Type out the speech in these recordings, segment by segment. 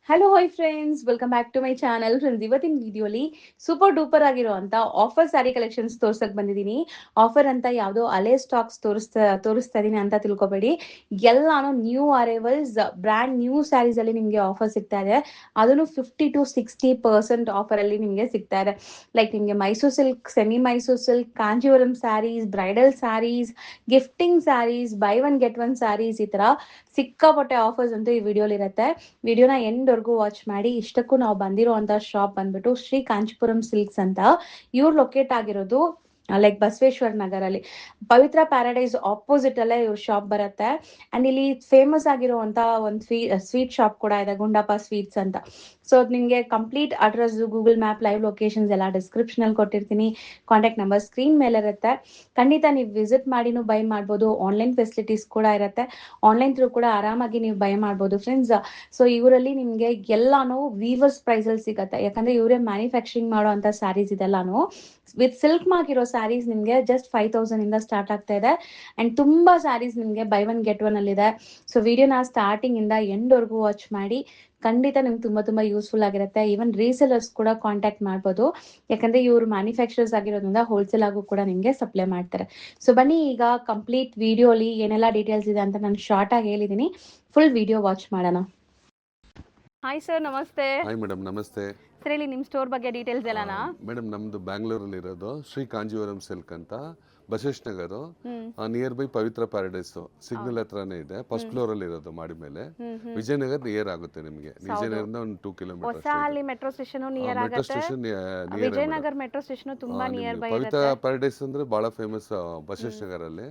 Hello hi friends, welcome back to my channel. Friends, ಇವತ್ತಿನ ವಿಡಿಯೋಲಿ super duper ಆಗಿರುವಂತ offer sari collections ತೋರ್ಸಕ್ ಬಂದಿದ್ದೀನಿ. ಆಫರ್ ಅಂತ ಯಾವುದೋ ಹಳೆ ಸ್ಟಾಕ್ಸ್ ತೋರಿಸ್ತಾ ಇದೀನಿ ಅಂತ ತಿಳ್ಕೊಬೇಡಿ. ಎಲ್ಲಾನು new arrivals, brand new saris ಅಲ್ಲಿ ನಿಮಗೆ ಆಫರ್ ಸಿಗ್ತಾ ಇದೆ. ಅದನ್ನು 50 to 60% ಆಫರ್ ಅಲ್ಲಿ ನಿಮಗೆ ಸಿಗ್ತಾ ಇದೆ. ಲೈಕ್ ನಿಮಗೆ Mysore silk, semi Mysore silk, Kanjeevaram saris, bridal saris, gifting saris, buy one get one saris, ಈ ತರ ಸಿಕ್ಕಾಪಟ್ಟೆ ಆಫರ್ಸ್ ಅಂತೂ ಈ ವಿಡಿಯೋಲಿ ಇರುತ್ತೆ. ವಿಡಿಯೋನ ಎಂಡ್ವರೆಗೂ ವಾಚ್ ಮಾಡಿ. ಇಷ್ಟಕ್ಕೂ ನಾವು ಬಂದಿರುವಂತ ಶಾಪ್ ಬಂದ್ಬಿಟ್ಟು ಶ್ರೀ ಕಾಂಚೀಪುರಂ ಸಿಲ್ಕ್ಸ್ ಅಂತ. ಇವ್ರು ಲೊಕೇಟ್ ಆಗಿರೋದು ಲೈಕ್ ಬಸವೇಶ್ವರ ನಗರಲ್ಲಿ, ಪವಿತ್ರ ಪ್ಯಾರಡೈಸ್ ಆಪೋಸಿಟ್ ಅಲ್ಲೇ ಇವ್ರ ಶಾಪ್ ಬರುತ್ತೆ. ಅಂಡ್ ಇಲ್ಲಿ ಫೇಮಸ್ ಆಗಿರುವಂತ ಒಂದು ಸ್ವೀಟ್ ಶಾಪ್ ಕೂಡ ಇದೆ, ಗುಂಡಪ್ಪ ಸ್ವೀಟ್ಸ್ ಅಂತ. ಸೊ ನಿಮಗೆ complete address, Google map, live locations ಎಲ್ಲ ಡಿಸ್ಕ್ರಿಪ್ಷನ್ ಅಲ್ಲಿ ಕೊಟ್ಟಿರ್ತೀನಿ. ಕಾಂಟ್ಯಾಕ್ಟ್ ನಂಬರ್ ಸ್ಕ್ರೀನ್ ಮೇಲೆ ಇರುತ್ತೆ. ಖಂಡಿತ ನೀವು ವಿಸಿಟ್ ಮಾಡಿನೂ ಬೈ ಮಾಡ್ಬೋದು. ಆನ್ಲೈನ್ ಫೆಸಿಲಿಟೀಸ್ ಕೂಡ ಇರುತ್ತೆ. ಆನ್ಲೈನ್ ಥ್ರೂ ಕೂಡ ಆರಾಮಾಗಿ ನೀವು ಬೈ ಮಾಡ್ಬೋದು ಫ್ರೆಂಡ್ಸ್. ಸೊ ಇವರಲ್ಲಿ ನಿಮಗೆ ಎಲ್ಲಾನು ವೀವರ್ಸ್ ಪ್ರೈಸ್ ಅಲ್ಲಿ ಸಿಗತ್ತೆ, ಯಾಕಂದ್ರೆ ಇವರೇ ಮ್ಯಾನುಫ್ಯಾಕ್ಚರಿಂಗ್ ಮಾಡುವಂತ ಸ್ಯಾರೀಸ್ ಇದೆಲ್ಲಾನು. ವಿತ್ ಸಿಲ್ಕ್ ಮಾರ್ಕ್ ಇರೋ ಸ್ಯಾರೀಸ್ ನಿಮಗೆ ಜಸ್ಟ್ 5000 ಇಂದ ಸ್ಟಾರ್ಟ್ ಆಗ್ತಾ ಇದೆ. ಅಂಡ್ ತುಂಬಾ ಸ್ಯಾರೀಸ್ ನಿಮಗೆ ಬೈ ಒನ್ ಗೆಟ್ ಒನ್ ಅಲ್ಲಿ ಇದೆ. ಸೊ ವಿಡಿಯೋನ ಸ್ಟಾರ್ಟಿಂಗ್ ಇಂದ ಎಂಡ್ ವರೆಗೂ ವಾಚ್ ಮಾಡಿ. ಖಂಡಿತ ನಿಮ್ಗೆ ತುಂಬಾ ಯೂಸ್ಫುಲ್ ಆಗಿರುತ್ತೆ. ಈವನ್ ರೀಸೆಲರ್ಸ್ ಕೂಡ ಕಾಂಟ್ಯಾಕ್ಟ್ ಮಾಡ್ಬೋದು, ಯಾಕಂದ್ರೆ ಇವರು ಮ್ಯಾನುಫ್ಯಾಕ್ಚರರ್ಸ್ ಆಗಿರೋದ್ರಿಂದ ಹೋಲ್ಸೇಲ್ ಆಗು ಕೂಡ ನಿಮಗೆ ಸಪ್ಲೈ ಮಾಡ್ತಾರೆ. ಸೊ ಬನ್ನಿ, ಈಗ ಕಂಪ್ಲೀಟ್ ವಿಡಿಯೋಲಿ ಏನೆಲ್ಲ ಡೀಟೇಲ್ಸ್ ಇದೆ ಅಂತ ನಾನು ಶಾರ್ಟ್ ಆಗಿ ಹೇಳಿದೀನಿ. ಫುಲ್ ವಿಡಿಯೋ ವಾಚ್ ಮಾಡೋಣ. ಹಾಯ್ ಸರ್, ನಮಸ್ತೆ. ಹಾಯ್ ಮೇಡಮ್, ನಮಸ್ತೆ. ಸರ್, ಇಲ್ಲಿ ನಿಮ್ಮ ಸ್ಟೋರ್ ಬಗ್ಗೆ ಡೀಟೇಲ್ಸ್ ಎಲ್ಲನಾ? ಮೇಡಮ್, ನಮ್ಮದು ಬ್ಯಾಂಗ್ಳೂರಲ್ಲಿ ಇರೋದು ಶ್ರೀ ಕಾಂಜೀವರಂ ಸಿಲ್ಕ್ ಅಂತ, Basavesh Nagar, nearby Pavitra paradise signal ಹತ್ರನೇ ಇದೆ. ಫಸ್ಟ್ ಫ್ಲೋರ್ ಅಲ್ಲಿ ಇರೋದು ಮಾಡಿ ಮೇಲೆ. ವಿಜಯನಗರ ನಿಯರ್ ಆಗುತ್ತೆ ನಿಮಗೆ. ವಿಜಯನಗರದಿಂದ ಒಂದು 2 ಕಿಲೋಮೀಟರ್. ಅಲ್ಲಿ ಮೆಟ್ರೋ ಸ್ಟೇಷನ್ ನಿಯರ್ ಮೆಟ್ರೋ ಆಗುತ್ತೆ. ಸ್ಟೇಷನ್ ವಿಜಯನಗರ ಮೆಟ್ರೋ ಸ್ಟೇಷನ್ ತುಂಬಾ ನಿಯರ್ ಬೈ ಪವಿತ್ರ ಪ್ಯಾರಡೈಸ್ ಅಂದ್ರೆ ಬಹಳ ಫೇಮಸ್ ಬಸವೇಶ್ ನಗರಲ್ಲಿ.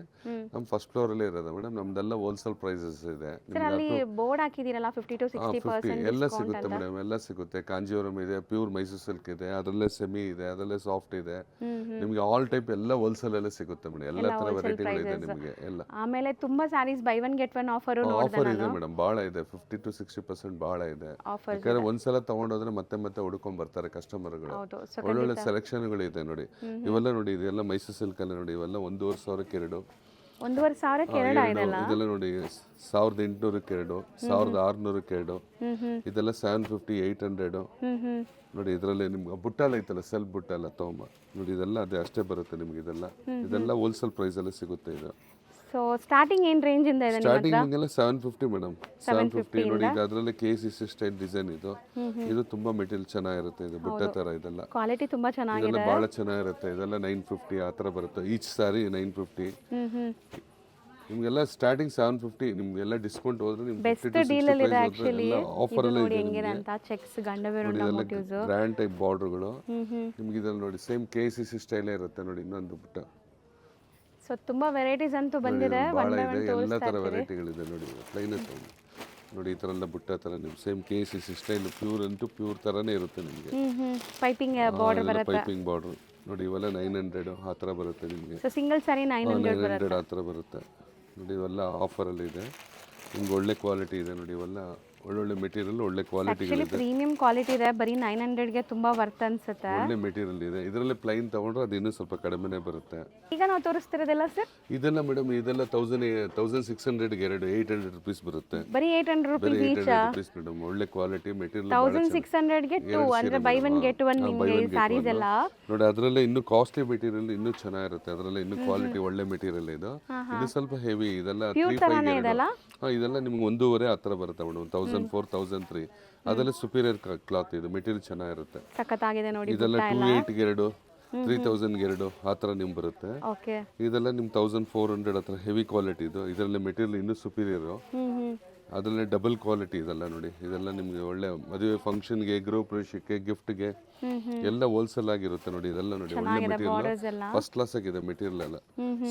ನಮ್ ಫಸ್ಟ್ ಫ್ಲೋರ್ ಅಲ್ಲಿ ಇರೋದು ಮೇಡಮ್. ನಮ್ದೆಲ್ಲ ಹೋಲ್ಸೇಲ್ ಪ್ರೈಸಸ್ ಇದೆ. ಅಲ್ಲಿ ಬೋರ್ಡ್ ಹಾಕಿದಿರಲ್ಲ 50 to 60% ಎಲ್ಲ ಸಿಗುತ್ತೆ ಮೇಡಮ್, ಎಲ್ಲ ಸಿಗುತ್ತೆ. ಕಾಂಜೀವರಂ ಇದೆ, ಪ್ಯೂರ್ ಮೈಸೂರ್ ಸಿಲ್ಕ್ ಇದೆ, ಅದರಲ್ಲೇ ಸೆಮಿ ಇದೆ, ಅದರಲ್ಲೇ ಸಾಫ್ಟ್ ಇದೆ. ನಿಮಗೆ ಆಲ್ ಟೈಪ್ ಎಲ್ಲ ಹೋಲ್ಸೇಲ್ ಅಲ್ಲೇ ಸಿಗುತ್ತೆ ಮೇಡಮ್. ಎಲ್ಲ ತರ ವೆರೈಟಿಗಳು ಇದೆ ನಿಮಗೆ ಎಲ್ಲ. ಆಮೇಲೆ ತುಂಬಾ saris buy one get one offer offer ಇದೆ ಮೇಡಮ್, ಬಹಳ ಇದೆ. 50 to 60% ಬಹಳ ಇದೆ. ಯಾಕಂದ್ರೆ ಒಂದ್ಸಲ ತಗೊಂಡೋದ್ರೆ ಮತ್ತೆ ಮತ್ತೆ ಹುಡ್ಕೊಂಡ್ ಬರ್ತಾರೆ ಕಸ್ಟಮರ್ಗಳು. ಒಳ್ಳೊಳ್ಳೆ ಸೆಲೆಕ್ಷನ್ಗಳು ಇದೆ ನೋಡಿ. ಇವೆಲ್ಲ ನೋಡಿ, ಇದೆಲ್ಲ ಮೈಸೂರ್ ಸಿಲ್ಕ್ ಅಲ್ಲ ನೋಡಿ. ಇವೆಲ್ಲ 1,500ಕ್ಕೆ 2, 1,500ಕ್ಕೆ 2 ಇದೆಲ್ಲ ನೋಡಿ. 1,800ಕ್ಕೆ 2, 1,600ಕ್ಕೆ 2. ಇದೆಲ್ಲ 750, 800 ನೋಡಿ. ಇದರಲ್ಲಿ ನಿಮ್ಗೆ ಬುಟ್ಟೆಲ್ಲ ಐತಲ್ಲ, ಸೆಲ್ಫ್ ಬುಟ್ಟೆಲ್ಲ ತಗೊಂಬ ನೋಡಿ. ಇದೆಲ್ಲ ಅದೇ ಅಷ್ಟೇ ಬರುತ್ತೆ ನಿಮ್ಗೆ. ಇದೆಲ್ಲ ಹೋಲ್ಸೇಲ್ ಪ್ರೈಸ್ ಅಲ್ಲಿ ಸಿಗುತ್ತೆ ಇದು. ಸೊ ಸ್ಟಾರ್ಟಿಂಗ್ ಏನ್ ರೇಂಜ್ ಇಂದ ಇದೆ? ಸ್ಟಾರ್ಟಿಂಗ್ ಎಲ್ಲ 750 ಮೇಡಮ್, 750 ನೋಡಿ. ಇದು ಅದರಲ್ಲಿ KCC ಸ್ಟೈಲ್ ಡಿಸೈನ್ ಇದು ತುಂಬಾ ಮೆಟೀರಿಯಲ್ ಚೆನ್ನಾಗಿರುತ್ತೆ. ಇದು ಬುಟ್ಟ ತರ ಇದೆಲ್ಲ ಕ್ವಾಲಿಟಿ ತುಂಬಾ ಚೆನ್ನಾಗಿದೆ, ಇದೆಲ್ಲ ಬಹಳ ಚೆನ್ನಾಗಿರುತ್ತೆ. ಇದೆಲ್ಲ 950 ಆ ಥರ ಬರುತ್ತೆ. ಈಚ್ ಸಾರಿ 950. ನಿಮ್ಗೆಲ್ಲ ಸ್ಟಾರ್ಟಿಂಗ್ 750. ನಿಮ್ಗೆಲ್ಲ ಡಿಸ್ಕೌಂಟ್ ಹೋದ್ರೆ ನಿಮ್ಗೆ ಬೆಸ್ಟ್ ಡೀಲ್ ಅಲ್ಲಿ ಇದೆ ಆಕ್ಚುಲಿ. ಆಫರ್ ಅಲ್ಲಿ ನೋಡಿ ಹೆಂಗಿದೆ ಅಂತ. ಚೆಕ್ಸ್, ಗಂಡವೇರುಂಡ ಮೋಟಿವ್ಸ್, ಗ್ರ್ಯಾಂಡ್ ಟೈಪ್ ಬಾರ್ಡರ್ಗಳು ನಿಮ್ಗೆ ಇದ್ರಲ್ಲಿ ನೋಡಿ. ಸೇಮ್ KCC ಸ್ಟೈಲ್ ಇರುತ್ತೆ ನೋಡಿ. ಇನ್ನೊಂದು ಬುಟ್ಟ. ಸೊ ತುಂಬಾ ವೆರೈಟೀಸ್ ಅಂತೂ ಬಂದಿದೆ. ಬಹಳ ಇದೆ, ಎಲ್ಲ ತರ ವೆರೈಟಿಗಳಿದೆ ನೋಡಿ. ಪ್ಲೈನ್ ನೋಡಿ, ಈ ತರ ಎಲ್ಲ ಬುಟ್ಟ ತರ ನಿಮ್ಗೆ ಸೇಮ್ KCC ಸ್ಟೈಲ್ ಪ್ಯೂರ್ ಅಂತೂ ಪ್ಯೂರ್ ತರನೇ ಇರುತ್ತೆ ನಿಮಗೆ. ಪೈಪಿಂಗ್ ಬಾರ್ಡರ್ ಬರುತ್ತೆ. ಪೈಪಿಂಗ್ ಬಾರ್ಡರ್ ನೋಡಿ. ಇವೆಲ್ಲ 900 ಆ ಥರ ಬರುತ್ತೆ ನಿಮಗೆ. ಸೊ ಸಿಂಗಲ್ ಸಾರಿ 900 ಆ ಥರ ಬರುತ್ತೆ ನೋಡಿ. ಇವೆಲ್ಲ ಆಫರಲ್ಲಿ ಇದೆ. ನಿಮ್ಗೆ ಒಳ್ಳೆ ಕ್ವಾಲಿಟಿ ಇದೆ ನೋಡಿ. ಇವೆಲ್ಲ ಒಳ್ಳೊಳ್ಳೆ ಮೆಟೀರಿಯಲ್, ಒಳ್ಳೆ ಕ್ವಾಲಿಟಿಗಳಿದೆ. ಪ್ರೀಮಿಯಂ ಕ್ವಾಲಿಟಿ ಇದೆ. ಬರೀ 900ಗೆ ತುಂಬಾ ವರ್ತ್ ಅನ್ಸುತ್ತೆ. ಒಳ್ಳೆ ಮೆಟೀರಿಯಲ್ ಇದೆ. ಇದರಲ್ಲಿ ಪ್ಲೈನ್ ತಗೊಂಡ್ರೆ ಅದು ಇನ್ನೂ ಸ್ವಲ್ಪ ಕಡಿಮೆನೇ ಬರುತ್ತೆ. ಈಗ ನಾವು ತೋರಿಸ್ತಿರೋದೆಲ್ಲ ಸರ್ ಇದೆಲ್ಲ ಮೇಡಮ್, ಇದೆಲ್ಲ 1,600ಗೆ 2, 800 ರುಪೀಸ್ ಬರುತ್ತೆ. ಬರೀ 800 ಬರೀ ರುಪೀಸ್ 800 ರುಪೀಸ್ ಮೇಡಮ್. ಒಳ್ಳೆ ಕ್ವಾಲಿಟಿ ಮೆಟೀರಿಯಲ್. 1600ಗೆ 2 ಅಂದ್ರೆ ಬೈ ಒನ್ ಗೆಟ್ ಒನ್ ನಿಮಗೆ ಸ್ಯಾರೀಸ್ ಎಲ್ಲ ನೋಡಿ. ಅದರಲ್ಲೇ ಇನ್ನೂ ಕಾಸ್ಟ್ಲಿ ಮೆಟೀರಿಯಲ್ ಇನ್ನೂ ಚೆನ್ನಾಗಿರುತ್ತೆ. ಅದರಲ್ಲೇ ಇನ್ನೂ ಕ್ವಾಲಿಟಿ ಒಳ್ಳೆ ಮೆಟೀರಿಯಲ್ ಇದು. ಇದು ಸ್ವಲ್ಪ ಹೆವಿ. ಇದೆಲ್ಲ 3,500. ಇದೆಲ್ಲ ನಿಮ್ಗೆ 1,500 ಆ ಥರ ಬರುತ್ತೆ ಮೇಡಮ್. 1,400, 1,003 ಅದೆಲ್ಲ ಸುಪೀರಿಯರ್ ಕ್ಲಾತ್. ಇದು ಮೆಟೀರಿಯಲ್ ಚೆನ್ನಾಗಿರುತ್ತೆ, ಸಖತ್ತಾಗಿದೆ ನೋಡಿ. ಇದೆಲ್ಲ 2,800ಗೆ 2, 3,000ಗೆ 2 ಆ ಥರ ನಿಮ್ಗೆ ಬರುತ್ತೆ. ಇದೆಲ್ಲ ನಿಮ್ಗೆ 1,400 ಹತ್ರ ಹೆವಿ ಕ್ವಾಲಿಟಿ ಇದು. ಇದರಲ್ಲಿ ಮೆಟೀರಿಯಲ್ ಇನ್ನೂ ಸುಪೀರಿಯರು. ಅದರಲ್ಲೇ ಡಬಲ್ ಕ್ವಾಲಿಟಿ ಇದೆಲ್ಲ ನೋಡಿ. ಇದೆಲ್ಲ ನಿಮಗೆ ಒಳ್ಳೆ ಮದುವೆ ಫಂಕ್ಷನ್ಗೆ, ಗೃಹ ಪ್ರವೇಶಕ್ಕೆ, ಗಿಫ್ಟ್ಗೆ ಎಲ್ಲ ಹೋಲ್ಸೇಲ್ ಆಗಿರುತ್ತೆ ನೋಡಿ. ಇದೆಲ್ಲ ನೋಡಿ ಒಳ್ಳೆ ಮೆಟೀರಿಯಲ್, ಫಸ್ಟ್ ಕ್ಲಾಸ್ ಆಗಿದೆ ಮೆಟೀರಿಯಲ್ ಎಲ್ಲ.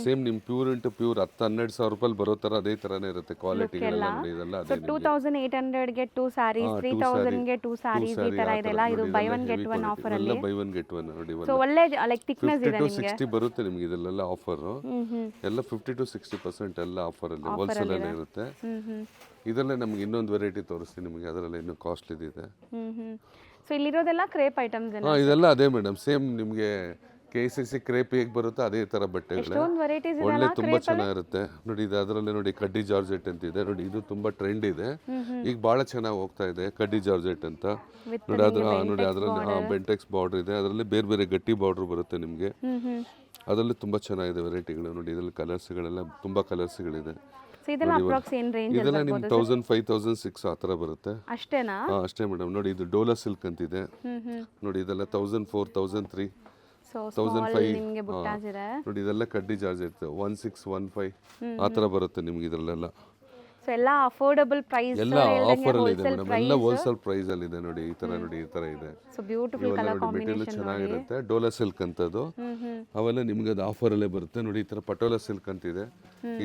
ಸೇಮ್ ನಿಮ್ ಪ್ಯೂರ್ ಇಂಟು ಪ್ಯೂರ್ 10-12 ಸಾವಿರ ರೂಪಾಯಿ ಬರೋ ತರ ಅದೇ ತರನೇ ಇರುತ್ತೆ ಕ್ವಾಲಿಟಿಗಳೆಲ್ಲ ನೋಡಿ. ಇದೆಲ್ಲ ಅದೇ 2,800ಗೆ 2 ಸ್ಯಾರೀಸ್, 3,000ಗೆ 2 ಸ್ಯಾರೀಸ್ ಈ ತರ ಇದೆಲ್ಲ. ಇದು by one get one offer ಅಲ್ಲಿ. ಬೈ ಒನ್ ಗೆಟ್ ಒನ್ ನೋಡಿ. ಸೊ ಒಳ್ಳೆ ಲೈಕ್ ಥಿಕ್ನೆಸ್ ಇದೆ 50 to 60 ಬರುತ್ತೆ ನಿಮಗೆ. ಇದೆಲ್ಲ ಆಫರ್ ಎಲ್ಲ 50 to 60% ಎಲ್ಲ ಆಫರ್ ಅಲ್ಲಿ ಹೋಲ್ಸೇಲ್ ಅಲ್ಲಿ ಇರುತ್ತೆ. ಇದರಲ್ಲೇ ನಮ್ಗೆ ಇನ್ನೊಂದು ವೆರೈಟಿ ತೋರಿಸ್ತೀನಿ ನಿಮಗೆ. ಅದರಲ್ಲಿ ಇನ್ನೂ ಕಾಸ್ಟ್ಲಿ ಇದೆ. ಸೊ ಇಲ್ಲಿರೋದೆಲ್ಲ ಕ್ರೇಪ್ ಐಟಮ್ಸ್. ಇದೆಲ್ಲ ಅದೇ ಮೇಡಮ್. ಸೇಮ್ ನಿಮಗೆ KCC ಕ್ರೇಪ್ ಹೇಗೆ ಬರುತ್ತೋ ಅದೇ ತರ ಬಟ್ಟೆಗಳೇ ಎಷ್ಟೊಂದು ವೆರೈಟೀಸ್ ಇದೆ ಒಳ್ಳೆ ತುಂಬಾ ಚೆನ್ನಾಗಿರುತ್ತೆ ನೋಡಿ. ಇದು ಅದರಲ್ಲಿ ನೋಡಿ ಕಡ್ಡಿ ಜಾರ್ಜೆಟ್ ಅಂತ ಇದೆ ನೋಡಿ, ಇದು ತುಂಬಾ ಟ್ರೆಂಡ್ ಇದೆ ಈಗ, ಬಹಳ ಚೆನ್ನಾಗಿ ಹೋಗ್ತಾ ಇದೆ ಕಡ್ಡಿ ಜಾರ್ಜೆಟ್ ಅಂತ ನೋಡಿ. ಅದ್ರ ನೋಡಿ ಅದರಲ್ಲಿ ಬೆಂಟೆಕ್ಸ್ ಬಾರ್ಡರ್ ಇದೆ, ಅದರಲ್ಲಿ ಬೇರೆ ಬೇರೆ ಗಟ್ಟಿ ಬಾರ್ಡರ್ ಬರುತ್ತೆ ನಿಮಗೆ. ಅದರಲ್ಲಿ ತುಂಬಾ ಚೆನ್ನಾಗಿದೆ ವೆರೈಟಿಗಳು ನೋಡಿ. ಇದರಲ್ಲಿ ಕಲರ್ಸ್ಗಳೆಲ್ಲ ತುಂಬಾ ಕಲರ್ಸ್ಗಳಿದೆ. ಇದೆಲ್ಲ ಅಪ್ರಾಕ್ಸ್ ಏನು ರೇಂಜ್ ಇದೆಲ್ಲ ನಿಮ್ಗೆ 1000, 5000, 6 ಆ ಥರ ಬರುತ್ತೆ. ಅಷ್ಟೇನಾ? ಅಷ್ಟೇ ಮೇಡಮ್. ನೋಡಿ ಇದು ಡೋಲಾ ಸಿಲ್ಕ್ ಅಂತಿದೆ ನೋಡಿ, ಇದೆಲ್ಲ 1004, 1003, 1005 ನಿಮಗೆ ಬುಟ್ಟಾಸ್ ಇದೆ ನೋಡಿ. ಇದೆಲ್ಲ ಕಡ್ಡಿ ಜಾರ್ಜ್ ಇರುತ್ತೆ 1615 ಆ ಥರ ಬರುತ್ತೆ ನಿಮ್ಗೆ ಇದರಲ್ಲೆಲ್ಲ. ಸೊ ಎಲ್ಲ ಅಫೋರ್ಡಬಲ್ ಪ್ರೈಸ್, ಎಲ್ಲ ಆಫರ್ ಅಲ್ಲಿ ಇದೆ ಮೇಡಮ್, ಎಲ್ಲ ಹೋಲ್ಸೇಲ್ ಪ್ರೈಸ್ ಅಲ್ಲಿ ಇದೆ ನೋಡಿ. ಈ ತರ ನೋಡಿ, ಈ ತರ ಇದೆ. ಸೊ ಬ್ಯೂಟಿಫುಲ್ ಕಲರ್ ಮೆಟೀರಿಯಲ್ ಚೆನ್ನಾಗಿರುತ್ತೆ. ಡೋಲಾ ಸಿಲ್ಕ್ ಅಂತದ್ದು ಅವೆಲ್ಲ ನಿಮ್ಗೆ ಅದು ಆಫರ್ ಅಲ್ಲೇ ಬರುತ್ತೆ ನೋಡಿ. ಈ ತರ ಪಟೋಲಾ ಸಿಲ್ಕ್ ಅಂತ ಇದೆ,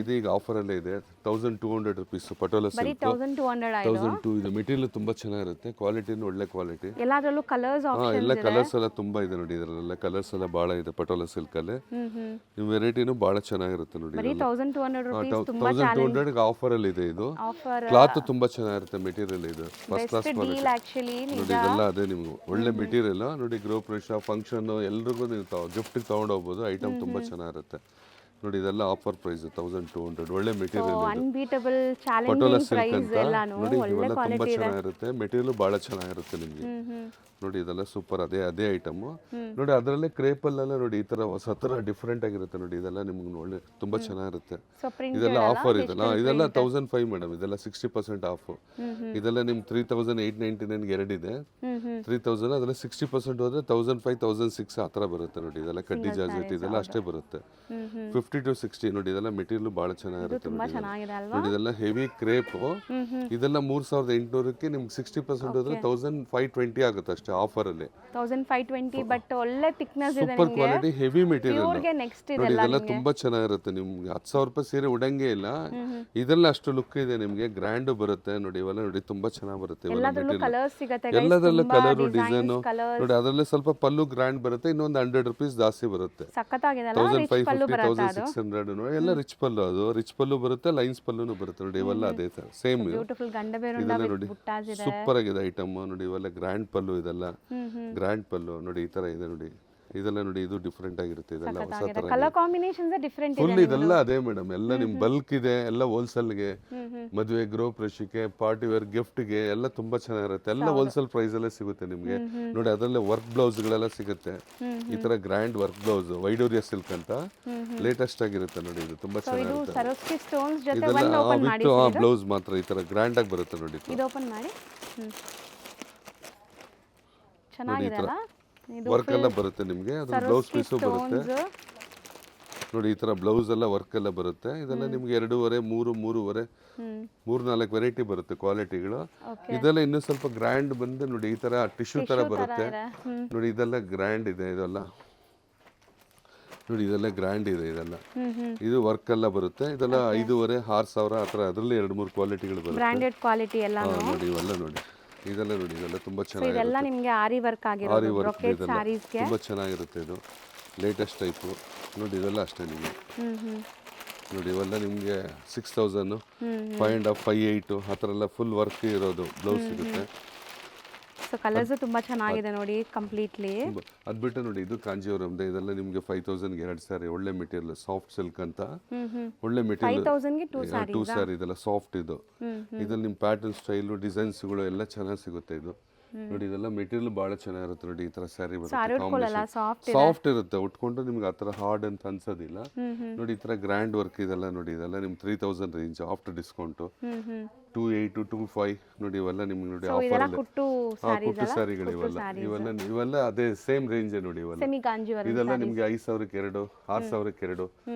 ಇದು ಈಗ ಆಫರ್ ಅಲ್ಲೇ ಇದೆ 1200 ರುಪೀಸ್ ಪಟೋಲಾ ಸಿಲ್ಕ್. 1200 ಇದು ಮೆಟೀರಿಯಲ್ ತುಂಬಾ ಚೆನ್ನಾಗಿರುತ್ತೆ, ಕ್ವಾಲಿಟಿನೂ ಒಳ್ಳೆ ಕ್ವಾಲಿಟಿ. ಎಲ್ಲದರಲ್ಲೂ ಕಲರ್ಸ್ ಎಲ್ಲ ಕಲರ್ಸ್ ಎಲ್ಲ ತುಂಬಾ ಇದೆ ನೋಡಿ. ಇದರಲ್ಲ ಕಲರ್ಸ್ ಎಲ್ಲ ಬಹಳ ಇದೆ ಪಟೋಲಾ ಸಿಲ್ಕ್ ಅಲ್ಲಿ. ನಿಮ್ಮ ವೆರೈಟಿನೂ ಬಹಳ ಚೆನ್ನಾಗಿರುತ್ತೆ ನೋಡಿ. 1200 ರೂಪೀಸ್ ತುಂಬಾ 1200 ಆಫರ್ ಅಲ್ಲಿ ಇದೆ. ಇದು ಕ್ಲಾತ್ ತುಂಬಾ ಚೆನ್ನಾಗಿರುತ್ತೆ, ಮೆಟೀರಿಯಲ್ ಇದು ಫಸ್ಟ್ ಕ್ಲಾಸ್ ಕ್ವಾಲಿಟಿ ನೋಡಿ. ಇದೆಲ್ಲ ಅದೇ ನಿಮ್ಗೆ ಒಳ್ಳೆ ಮೆಟೀರಿಯಲ್ ನೋಡಿ. ಗೃಹ ಪ್ರವೇಶ ಫಂಕ್ಷನ್ ಎಲ್ರಿಗೂ ನೀವು ಗಿಫ್ಟ್ ತಗೊಂಡು ಹೋಗ್ಬೋದು. ಐಟಮ್ ತುಂಬಾ ಚೆನ್ನಾಗಿರುತ್ತೆ ನೋಡಿ. ಇದೆಲ್ಲ ಆಫರ್ ಪ್ರೈಸ್ 1200 ಒಳ್ಳೆ material. Unbeatable challenging Patola silk price ಅಂತ ನೋಡಿ. ಇವೆಲ್ಲ ತುಂಬಾ ಚೆನ್ನಾಗಿರುತ್ತೆ, ಮೆಟೀರಿಯಲ್ ಬಹಳ ಚೆನ್ನಾಗಿರುತ್ತೆ ನಿಮ್ಗೆ ನೋಡಿ. ಇದೆಲ್ಲ ಸೂಪರ್ ಅದೇ ಐಟಮ್ ನೋಡಿ. ಅದರಲ್ಲೇ ಕ್ರೇಪಲ್ಲೆಲ್ಲ ನೋಡಿ ಈ ತರ ಹೊಸ ತರ ಡಿಫ್ರೆಂಟ್ ಆಗಿರುತ್ತೆ ನೋಡಿ. ಇದೆಲ್ಲ ನಿಮ್ಗೆ ಒಳ್ಳೆ ತುಂಬಾ ಚೆನ್ನಾಗಿರುತ್ತೆ. ಇದೆಲ್ಲ ಆಫರ್ ಇದೆಲ್ಲ 1005 ಮೇಡಮ್. ಇದೆಲ್ಲ 60% ಆಫ್. ಇದೆಲ್ಲ ನಿಮ್ಗೆ 3899 ಎರಡಿದೆ 3000. ಅದೆಲ್ಲ 60% ಹೋದ್ರೆ 1005, 1006 ಆ ಥರ ಬರುತ್ತೆ ನೋಡಿ. ಇದೆಲ್ಲ ಕಡ್ಡಿ ಜಾರ್ಜೆಟ್ ಇದೆಲ್ಲ ಅಷ್ಟೇ ಬರುತ್ತೆ 50 to 60 ನೋಡಿ. ಇದೆಲ್ಲ ಮೆಟೀರಿಯಲ್ ಬಹಳ ಚೆನ್ನಾಗಿರುತ್ತೆ ನೋಡಿ. ಇದೆಲ್ಲ ಹೆವಿ ಕ್ರೇಪ್. ಇದೆಲ್ಲ 3800ಕ್ಕೆ ನಿಮ್ಗೆ 60% ಹೋದ್ರೆ 1520 ಆಗುತ್ತೆ ಅಷ್ಟೇ ಆಫರ್ ಅಲ್ಲಿ. 1520 ಬಟ್ ಒಳ್ಳೆ ಥಿಕ್ನೆಸ್ ಇದೆ. Super quality heavy material next ನೋಡಿ. ಇದೆಲ್ಲ ತುಂಬಾ ಚೆನ್ನಾಗಿರುತ್ತೆ ನಿಮ್ಗೆ. 10,000 ರೂಪಾಯಿ ಸೀರೆ ಉಡಂಗೆ ಇಲ್ಲ. ಇದೆಲ್ಲ ಅಷ್ಟು ಲುಕ್ ಇದೆ ನಿಮ್ಗೆ, ಗ್ರ್ಯಾಂಡ್ ಬರುತ್ತೆ ನೋಡಿ. ಇವೆಲ್ಲ ನೋಡಿ ತುಂಬಾ ಚೆನ್ನಾಗಿ ಬರುತ್ತೆ. ಎಲ್ಲದರಲ್ಲೂ ಕಲರ್ ಡಿಸೈನ್ ನೋಡಿ. ಅದರಲ್ಲೇ ಸ್ವಲ್ಪ ಪಲ್ಲು ಗ್ರ್ಯಾಂಡ್ ಬರುತ್ತೆ, ಇನ್ನೊಂದು 100 ರೂಪೀಸ್ ಜಾಸ್ತಿ ಬರುತ್ತೆ. 1550, 1600 ನೋಡಿ. ಎಲ್ಲ ರಿಚ್ ಪಲ್ಲು, ಅದು ರಿಚ್ ಪಲ್ಲು ಬರುತ್ತೆ, ಲೈನ್ಸ್ ಪಲ್ಲುನು ಬರುತ್ತೆ ನೋಡಿ. ಇವೆಲ್ಲ ಅದೇ ಸೇಮ್ ಇದೆಲ್ಲ ನೋಡಿ. ಸೂಪರ್ ಆಗಿದೆ ಐಟಮ್ ನೋಡಿ. ಇವೆಲ್ಲ ಗ್ರ್ಯಾಂಡ್ ಪಲ್ಲು, ಇದೆಲ್ಲ ಗ್ರ್ಯಾಂಡ್ ಪಲ್ಲು ನೋಡಿ. ಈ ತರ ಇದೆ ನೋಡಿ. ಇದೆಲ್ಲ ನೋಡಿ, ಇದು ಡಿಫ್ರೆಂಟ್ ಆಗಿರುತ್ತೆ. ಇದೆಲ್ಲ ಹೊಸ ತರ ಕಲರ್ ಕಾಂಬಿನೇಷನ್ಸ್ ಡಿಫರೆಂಟ್ ಇದೆ ಫುಲ್. ಇದೆಲ್ಲ ಅದೇ ಮೇಡಮ್, ಎಲ್ಲ ನಿಮ್ ಬಲ್ಕ್ ಇದೆ, ಎಲ್ಲ ಹೋಲ್ಸೇಲ್ಗೆ, ಮದುವೆ ಗೃಹ ಪ್ರವೇಶಕ್ಕೆ, ಪಾರ್ಟಿ ವೇರ್ ಗಿಫ್ಟ್ಗೆ ಎಲ್ಲ ತುಂಬಾ ಚೆನ್ನಾಗಿರುತ್ತೆ. ಎಲ್ಲ ಹೋಲ್ಸೇಲ್ ಪ್ರೈಸ್ ಅಲ್ಲೇ ಸಿಗುತ್ತೆ ನಿಮ್ಗೆ ನೋಡಿ. ಅದರಲ್ಲೇ ವರ್ಕ್ ಬ್ಲೌಸ್ ಗಳೆಲ್ಲ ಸಿಗುತ್ತೆ. ಈ ತರ ಗ್ರ್ಯಾಂಡ್ ವರ್ಕ್ ಬ್ಲೌಸ್ ವೈಡೂರಿಯಾ ಸಿಲ್ಕ್ ಅಂತ ಲೇಟೆಸ್ಟ್ ಆಗಿರುತ್ತೆ ನೋಡಿ. ಇದು ತುಂಬಾ ಚೆನ್ನಾಗಿರುತ್ತೆ. ಇದೆಲ್ಲ ವಿತ್ ಬ್ಲೌಸ್ ಮಾತ್ರ ಈ ತರ ಗ್ರ್ಯಾಂಡ್ ಆಗಿ ಬರುತ್ತೆ ನೋಡಿ. ಇದು ಓಪನ್ ಮಾಡಿ ಚೆನ್ನಾಗಿದೆ ಅಲ್ಲ. ವರ್ಕ್ ಎಲ್ಲ ಬರುತ್ತೆ ನಿಮ್ಗೆ. ಅದ್ರ ಬ್ಲೌಸ್ ಪೀಸು ಬರುತ್ತೆ ನೋಡಿ. ಈ ತರ ಬ್ಲೌಸ್ ಎಲ್ಲ ವರ್ಕ್ ಎಲ್ಲ ಬರುತ್ತೆ. ಇದೆಲ್ಲ ನಿಮ್ಗೆ 2.5, 3.5, 3-4 ವೆರೈಟಿ ಬರುತ್ತೆ ಕ್ವಾಲಿಟಿಗಳು. ಇದೆಲ್ಲ ಇನ್ನೂ ಸ್ವಲ್ಪ ಗ್ರ್ಯಾಂಡ್ ಬಂದು ನೋಡಿ. ಈ ತರ ಟಿಶ್ಯೂ ತರ ಬರುತ್ತೆ ನೋಡಿ. ಇದೆಲ್ಲ ಗ್ರ್ಯಾಂಡ್ ಇದೆ. ಇದೆಲ್ಲ ನೋಡಿ, ಇದೆಲ್ಲ ಗ್ರ್ಯಾಂಡ್ ಇದೆ. ಇದೆಲ್ಲ ಇದು ವರ್ಕ್ ಎಲ್ಲ ಬರುತ್ತೆ. ಇದೆಲ್ಲ 5,500, 6,000 ಆ ಥರ. ಅದರಲ್ಲಿ 2-3 ಕ್ವಾಲಿಟಿಗಳು ಬರುತ್ತೆ. ಬ್ರಾಂಡೆಡ್ ಕ್ವಾಲಿಟಿ ಎಲ್ಲ ನೋಡಿ. ಇವೆಲ್ಲ ನೋಡಿ, ಇದೆಲ್ಲ ನೋಡಿ. ಇದೆಲ್ಲ ತುಂಬಾ ಚೆನ್ನಾಗಿದೆ. ಇದೆಲ್ಲ ನಿಮಗೆ ಆರಿ ವರ್ಕ್ ಆಗಿರೋದು, ಬ್ರೊಕೇಡ್ ಸ್ಯಾರೀಸ್ ಗೆ ತುಂಬಾ ಚೆನ್ನಾಗಿರುತ್ತೆ. ಇದು ಲೇಟೆಸ್ಟ್ ಟೈಪ್ ನೋಡಿ. ಇದೆಲ್ಲ ಅಷ್ಟೇ ನಿಮಗೆ ನೋಡಿ. ಇವೆಲ್ಲ ನಿಮಗೆ 6000, 5.5, 5.8 ಆ ಥರ ಎಲ್ಲ ಫುಲ್ ವರ್ಕ್ ಇರೋದು ಬ್ಲೌಸ್ ಸಿಗುತ್ತೆ. ಸೊ ಕಲರ್ಸ್ ತುಂಬಾ ಚೆನ್ನಾಗಿದೆ ನೋಡಿ. ಕಂಪ್ಲೀಟ್ಲಿ ಅದ್ ಬಿಟ್ಟು ನೋಡಿ, ಇದು ಕಾಂಜೀವರಂದೆ. ಇದೆಲ್ಲ ನಿಮಗೆ 5000ಗೆ 2 ಸ್ಯಾರಿ. ಒಳ್ಳೆ ಮೆಟೀರಿಯಲ್, ಸಾಫ್ಟ್ ಸಿಲ್ಕ್ ಅಂತ ಒಳ್ಳೆ ಮೆಟೀರಿಯಲ್. 5000ಗೆ 2 ಸ್ಯಾರಿ. ಇದೆಲ್ಲ ಸಾಫ್ಟ್. ಇದು ಇದ್ರಲ್ಲಿ ನಿಮ್ ಪ್ಯಾಟರ್ನ್ ಸ್ಟೈಲು ಡಿಸೈನ್ಸ್ಗಳು ಎಲ್ಲ ಚೆನ್ನಾಗಿ ಸಿಗುತ್ತೆ. ಇದು ನೋಡಿ. ಇದೆಲ್ಲ ಮೆಟೀರಿಯಲ್ ಬಹಳ ಚೆನ್ನಾಗಿರುತ್ತೆ ನೋಡಿ. ಈ ತರ ಸ್ಯಾರಿ ಬರುತ್ತೆ, ಸಾಫ್ಟ್ ಇರುತ್ತೆ. ಉಟ್ಕೊಂಡ್ರೆ ನಿಮ್ಗೆ ಆ ತರ ಹಾರ್ಡ್ ಅಂತ ಅನ್ಸೋದಿಲ್ಲ ನೋಡಿ. ಈ ತರ ಗ್ರ್ಯಾಂಡ್ ವರ್ಕ್ ಇದೆಲ್ಲ ನೋಡಿ. ಇದೆಲ್ಲ ನಿಮ್ 3000 ರೇಂಜ್ ಆಫ್ಟರ್ ಡಿಸ್ಕೌಂಟ್. 2.8, 2.5 ನೋಡಿ. ಇವೆಲ್ಲ ನಿಮ್ಗೆ ನೋಡಿ ಆಫರ್ ಅಲ್ಲಿ ಕುಟ್ಟು ಸ್ಯಾರಿಗಳು. ಇವೆಲ್ಲ ಅದೇ ಸೇಮ್ ರೇಂಜ್ ನೋಡಿ. ಇದೆಲ್ಲ ನಿಮ್ಗೆ 5,000ಕ್ಕೆ 2, 6,000ಕ್ಕೆ 2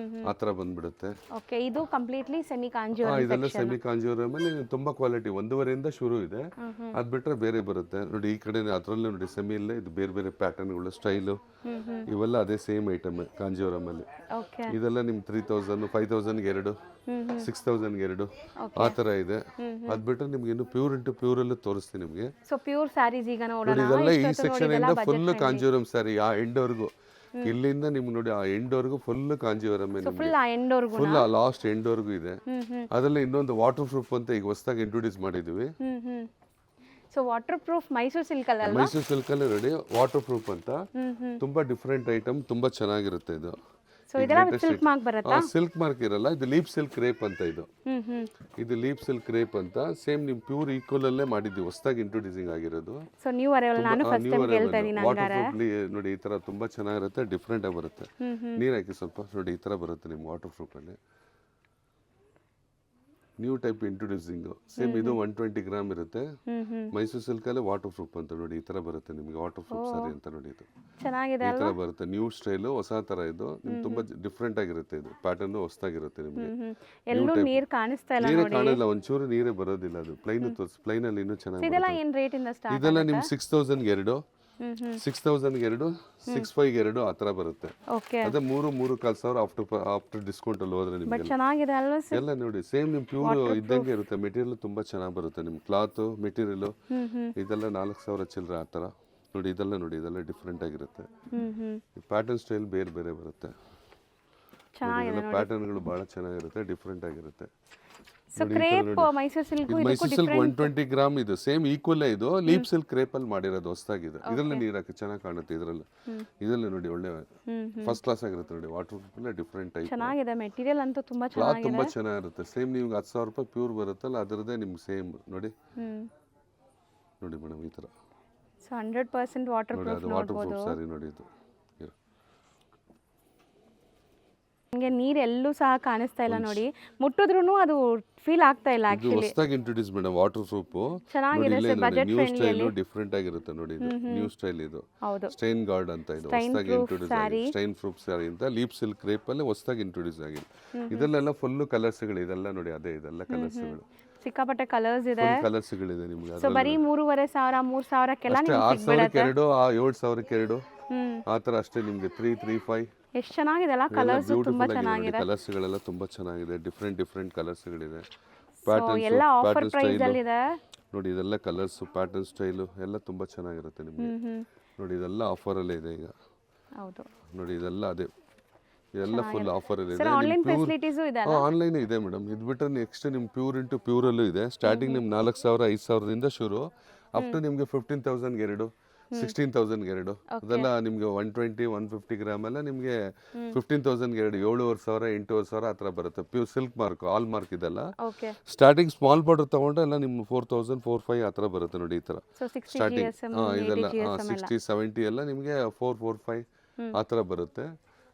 ಆ ತರ ಬಂದ್ಬಿಡುತ್ತೆ. ಇದು ಕಂಪ್ಲೀಟ್ಲಿ ಸೆಮಿ ಕಾಂಜೀವರಂ. ಇದೆಲ್ಲ ಸೆಮಿ ಕಾಂಜೀವರಂ ಅಲ್ಲಿ ತುಂಬಾ ಕ್ವಾಲಿಟಿ 1.5 ಶುರು ಇದೆ. ಅದ್ ಬಿಟ್ರೆ ಬೇರೆ ಬರುತ್ತೆ ನೋಡಿ. ಈ ಕಡೆ ಅದ್ರಲ್ಲೇ ನೋಡಿ ಸೆಮಿ ಇಲ್ಲೇ ಇದು ಬೇರೆ ಬೇರೆ ಪ್ಯಾಟರ್ನ್ಗಳು, ಸ್ಟೈಲು ಇವೆಲ್ಲ ಅದೇ ಸೇಮ್ ಐಟಮ್ ಕಾಂಜೀವರಂ ಅಲ್ಲಿ. ಇದೆಲ್ಲ ನಿಮ್ 3,000, 5,000ಗೆ 2, 6,000ಗೆ 2 ಆ ತರ ಇದೆ. ಅದ್ ಬಿಟ್ರೆ ನಿಮ್ಗೆ ಇನ್ನು ಪ್ಯೂರ್ ಇಂಟು ಪ್ಯೂರ್ ಅಲ್ಲಿ ತೋರಿಸ್ತೀನಿ ನಿಮ್ಗೆ. ಸೊ ಪ್ಯೂರ್ ಸ್ಯಾರೀಸ್ ಈಗ ನೋಡೋಣ. ಇದೆಲ್ಲ ಈ ಸೆಕ್ಷನ್ ಇಂದ ಫುಲ್ ಕಾಂಜೀವರಂ ಸ್ಯಾರಿ. ಆ ಎಂಡ್ ವರ್ಗು, ಇಲ್ಲಿಂದ ನಿಮ್ಗೆ ನೋಡಿ ಆ ಎಂಡ್ ವರ್ಗು full Kanjeevaram. Full last end ವರ್ಗು ಇದೆ. ಅದರಲ್ಲಿ ಇನ್ನೊಂದು ವಾಟರ್ ಪ್ರೂಫ್ ಅಂತ ಈಗ ಹೊಸದಾಗಿ ಇಂಟ್ರೊಡ್ಯೂಸ್ ಮಾಡಿದ್ವಿ. So water proof Mysuru silk ಅಲ್ಲ ಅಲ್ವಾ? ಮೈಸೂರು ಸಿಲ್ಕಲ್ಲಿ ನೋಡಿ ವಾಟರ್ ಪ್ರೂಫ್ ಅಂತ ತುಂಬಾ ಡಿಫ್ರೆಂಟ್ ಐಟಮ್, ತುಂಬಾ ಚೆನ್ನಾಗಿರುತ್ತೆ ಇದು. ಸೊ ಇದೆಲ್ಲ ಸಿಲ್ಕ್ ಮಾರ್ಕ್ ಬರುತ್ತಾ? ಸಿಲ್ಕ್ ಮಾರ್ಕ್ ಇರಲ್ಲ, ಇದು ಲೀಪ್ ಸಿಲ್ಕ್ ರೇಪ್ ಅಂತ ಇದು. ಇದು ಲೀಪ್ ಸಿಲ್ಕ್ ರೇಪ್ ಅಂತ ಸೇಮ್ ನಿಮ್ ಪ್ಯೂರ್ ಈಕ್ವಲ್ ಅಲ್ಲೇ ಮಾಡಿದ್ವಿ, ಹೊಸದಾಗಿ ಇಂಟ್ರೊಡ್ಯೂಸಿಂಗ್ ಆಗಿರೋದು. ಸೊ ನ್ಯೂ ಅರೈವಲ್, ನಾನು ಫಸ್ಟ್ ಟೈಮ್ ಕೇಳ್ತಾ ಇದೀನಿ. ವಾಟರ್ ಪ್ರೂಫ್ ನೋಡಿ ಈ ತರ ತುಂಬಾ ಚೆನ್ನಾಗಿರುತ್ತೆ, ಡಿಫ್ರೆಂಟ್ ಆಗಿ ಬರುತ್ತೆ. ನೀರ್ ಹಾಕಿ ಸ್ವಲ್ಪ ನೋಡಿ, ಈ ತರ ಬರುತ್ತೆ ನಿಮ್ಗೆ ವಾಟರ್ ಪ್ರೂಫ್ ಅಲ್ಲಿ. ನ್ಯೂ ಟೈಪ್ ಇಂಟ್ರೊಡ್ಯೂಸಿಂಗ್ ಸೇಮ್ ಇದು 120 ಗ್ರಾಮ್ ಇರುತ್ತೆ. ಮೈಸೂರು ಸಿಲ್ಕ್ ಅಲ್ಲಿ ವಾಟರ್ ಪ್ರೂಫ್ ಅಂತ ನೋಡಿ ಈ ತರ ಬರುತ್ತೆ ನಿಮಗೆ, ವಾಟರ್ ಪ್ರೂಫ್ ಸಾರಿ ಅಂತ ನೋಡಿ. ಇದು ಚೆನ್ನಾಗಿದೆ ಈ ತರ ಬರುತ್ತೆ, ನ್ಯೂ ಸ್ಟೈಲ್, ಹೊಸ ತರ ಇದು. ನಿಮ್ಗೆ ತುಂಬಾ ಡಿಫ್ರೆಂಟ್ ಆಗಿರುತ್ತೆ, ಇದು ಪ್ಯಾಟರ್ನ್ ಹೊಸದಾಗಿರುತ್ತೆ ನಿಮಗೆ. ಎಲ್ಲೂ ನೀರ್ ಕಾಣಿಸ್ತಾ ಇಲ್ಲ ನೀರೇ ನೋಡಿ. ಕಾಣಲ್ಲ, ಒಂಚೂರು ನೀರೇ ಬರೋದಿಲ್ಲ. ಅದು ಪ್ಲೈನ್ ಪ್ಲೈನ್ ಅಲ್ಲಿ ಇನ್ನೂ ಚೆನ್ನಾಗಿ. ಇದೆಲ್ಲ ಏನ್ ರೇಟ್ ಇಂದ ಸ್ಟಾರ್ಟ್? ಇದೆಲ್ಲ ನಿಮ್ಗೆ 6000 ಎರಡು, 6000 ಎರಡು, 6500 ಎರಡು ಆ ತರ ಬರುತ್ತೆ. ಓಕೆ, ಅದೇ 3,500 ಆಫ್ಟರ್ ಡಿಸ್ಕೌಂಟ್ ಅಲ್ಲಿ ಹೋದ್ರೆ ಬಟ್ ನಿಮಗೆ ಚೆನ್ನಾಗಿದೆ ಅಲ್ವಾ ಸರ್? ಎಲ್ಲ ನೋಡಿ ಸೇಮ್ ನಿಮ್ ಪ್ಯೂರ್ ಇದ್ದಂಗೆ ಇರುತ್ತೆ. ಮೆಟೀರಿಯಲ್ ತುಂಬಾ ಚೆನ್ನಾಗಿ ಬರುತ್ತೆ ನಿಮ್ ಕ್ಲಾತ್ ಮೆಟೀರಿಯಲ್. ಇದೆಲ್ಲ 4000 ಚಿಲ್ಲರೆ ಆ ತರ ನೋಡಿ. ಇದೆಲ್ಲ ನೋಡಿ, ಇದೆಲ್ಲ ಡಿಫ್ರೆಂಟ್ ಆಗಿರುತ್ತೆ. ಪ್ಯಾಟರ್ನ್ ಸ್ಟೈಲ್ ಬೇರೆ ಬೇರೆ ಬರುತ್ತೆ. ಪ್ಯಾಟರ್ನ್ಗಳು ಬಹಳ ಚೆನ್ನಾಗಿರುತ್ತೆ, ಡಿಫ್ರೆಂಟ್ ಆಗಿರುತ್ತೆ. So crepe Mysuru silk, Mysuru silk 120 gram ಇದು ಸೇಮ್ ಈಕ್ವಲ್. ಇದು ಲೀಪ್ ಸಿಲ್ಕ್ ಕ್ರೇಪ್ ಅಲ್ಲಿ ಮಾಡಿರೋದು ಹೊಸದಾಗಿದೆ. ಇದರಲ್ಲಿ ನೀರ್ ಹಾಕಿ ಚೆನ್ನಾಗಿ ಕಾಣುತ್ತೆ. ಇದರಲ್ಲಿ ನೋಡಿ ಒಳ್ಳೆ ಫಸ್ಟ್ ಕ್ಲಾಸ್ ಆಗಿರುತ್ತೆ ನೋಡಿ. ವಾಟರ್ ಪ್ರೂಫ್ ಡಿಫ್ರೆಂಟ್ ಟೈಪ್ ಚೆನ್ನಾಗಿದೆ. ಮೆಟೀರಿಯಲ್ ಅಂತೂ ತುಂಬಾ ಕ್ಲಾತ್ ಚೆನ್ನಾಗಿದೆ. ತುಂಬಾ ಚೆನ್ನಾಗಿರುತ್ತೆ. ಸೇಮ್ ನೀವು 10,000 ರೂಪಾಯಿ ಪ್ಯೂರ್ ಬರುತ್ತಲ್ಲ, ಅದರದೇ ನಿಮ್ಗೆ ಸೇಮ್ ನೋಡಿ. ನೋಡಿ ಮೇಡಮ್ ಈ ತರ. ಸೊ 100% ವಾಟರ್ ನೋಡಿ, ಪ್ರೂಫ್ ಅದು ವಾಟರ್ ನೋಡಬಹುದು. ಪ್ರೂಫ್ ಸಾರಿ ನೋಡಿ. ಇದು ನಿಮಗೆ ನೀರ್ ಎಲ್ಲೂ ಸಹ ಕಾಣಿಸ್ತಾ ಇಲ್ಲ ನೋಡಿ. ಮುಟ್ಟಿದ್ರೂ ಅದು ಫೀಲ್ ಆಗ್ತಾ ಇಲ್ಲ ಇದು ಆಕ್ಚುಲಿ. ಹೊಸದಾಗಿ ಇಂಟ್ರೊಡ್ಯೂಸ್ ಮೇಡಮ್ ವಾಟರ್ ಪ್ರೂಫ್. ಚೆನ್ನಾಗಿದೆ sir, budget new friendly style ಅಲ್ಲಿ. ಡಿಫ್ರೆಂಟ್ ಆಗಿರುತ್ತೆ ನೋಡಿ. ಇದು ನ್ಯೂ ಸ್ಟೈಲ್. ಇದು ಹೌದು, ಸ್ಟೈನ್ ಗಾರ್ಡ್ ಅಂತ ಇದು ಹೊಸದಾಗಿ ಇಂಟ್ರೊಡ್ಯೂಸ್ ಆಗಿದೆ. ಸ್ಟೈನ್ ಪ್ರೂಫ್ ಸಾರಿ ಅಂತ ಲೀಪ್ ಸಿಲ್ಕ್ ಕ್ರೇಪ್ ಅಲ್ಲಿ ಹೊಸದಾಗಿ ಇಂಟ್ರೊಡ್ಯೂಸ್ ಆಗಿದೆ. ಇದರಲ್ಲೆಲ್ಲ ಫುಲ್ ಕಲರ್ಸ್ಗಳು. ಇದೆಲ್ಲ ನೋಡಿ, ಅದೇ ಇದೆಲ್ಲ ಕಲರ್ಸ್ಗಳು. ಸಿಕ್ಕಾಪಟ್ಟೆ ಕಲರ್ಸ್ ಇದೆ. ಕಲರ್ಸ್ಗಳಿದೆ ನಿಮ್ಗೆ. ಸೊ ಬರೀ 3,500 3,000ಕ್ಕೆಲ್ಲ ಅಷ್ಟೇ, ನಿಮ್ಗೆ 6,000 ಎರಡು, 7,000 ಎರಡು ಆ ತರ ಅಷ್ಟೇ ನಿಮ್ಗೆ. 335 ಎಷ್ಟು ಚೆನ್ನಾಗಿದೆ ಅಲ್ಲ, ಕಲರ್ಸ್ ತುಂಬಾ ಚೆನ್ನಾಗಿದೆ. ಕಲರ್ಸ್ಗಳೆಲ್ಲ ತುಂಬಾ ಚೆನ್ನಾಗಿದೆ. ಡಿಫ್ರೆಂಟ್ ಕಲರ್ಸ್ಗಳಿದೆ. ಎಲ್ಲ ಆಫರ್ ಪ್ರೈಸ್ ಅಲ್ಲಿ ಇದೆ ನೋಡಿ. ಇದೆಲ್ಲ ಕಲರ್ಸ್, ಪ್ಯಾಟರ್ನ್ ಸ್ಟೈಲು ಎಲ್ಲ ತುಂಬಾ ಚೆನ್ನಾಗಿರುತ್ತೆ ನಿಮಗೆ. ನೋಡಿ ಇದೆಲ್ಲ ಆಫರ್ ಅಲ್ಲೇ ಇದೆ ಈಗ. ಹೌದು ನೋಡಿ ಇದೆಲ್ಲ ಅದೇ, ಇದೆಲ್ಲ ಫುಲ್ ಆಫರ್ ಅಲ್ಲಿ ಇದೆ. ಆನ್ಲೈನ್ ಫೆಸಿಲಿಟೀಸ್ ಇದೆ. ಆನ್ಲೈನ್ ಇದೆ ಮೇಡಮ್. ಇದು ಬಿಟ್ಟರೆ ನೆಕ್ಸ್ಟ್ ನಿಮ್ ಪ್ಯೂರ್ ಇಂಟು ಪ್ಯೂರ್ ಅಲ್ಲೂ ಇದೆ. ಸ್ಟಾರ್ಟಿಂಗ್ ನಿಮ್ 4,000 5,000ದಿಂದ ಶುರು, ಅಪ್ ಟು ನಿಮ್ಗೆ 15,000 ಎರಡು, 16,000 ಎರಡು. ಅದೆಲ್ಲ ನಿಮ್ಗೆ 120 150 ಗ್ರಾಮ್ ಎಲ್ಲ ನಿಮ್ಗೆ 15,000 ಎರಡು, 7,500 8,500 ಆ ತರ ಬರುತ್ತೆ. Pure silk mark, all mark ಇದೆಲ್ಲ. ಸ್ಟಾರ್ಟಿಂಗ್ ಸ್ಮಾಲ್ ಬಾರ್ಡರ್ ತಗೊಂಡ್ರೆ ಎಲ್ಲ ನಿಮ್ಗೆ 4,000 4,500 ಆ ತರ ಬರುತ್ತೆ ನೋಡಿ. ಈ ತರ ಸ್ಟಾರ್ಟಿಂಗ್ ಇದೆಲ್ಲ 60 70 ಎಲ್ಲ ನಿಮ್ಗೆ 4 4 5 ಆ ತರ ಬರುತ್ತೆ.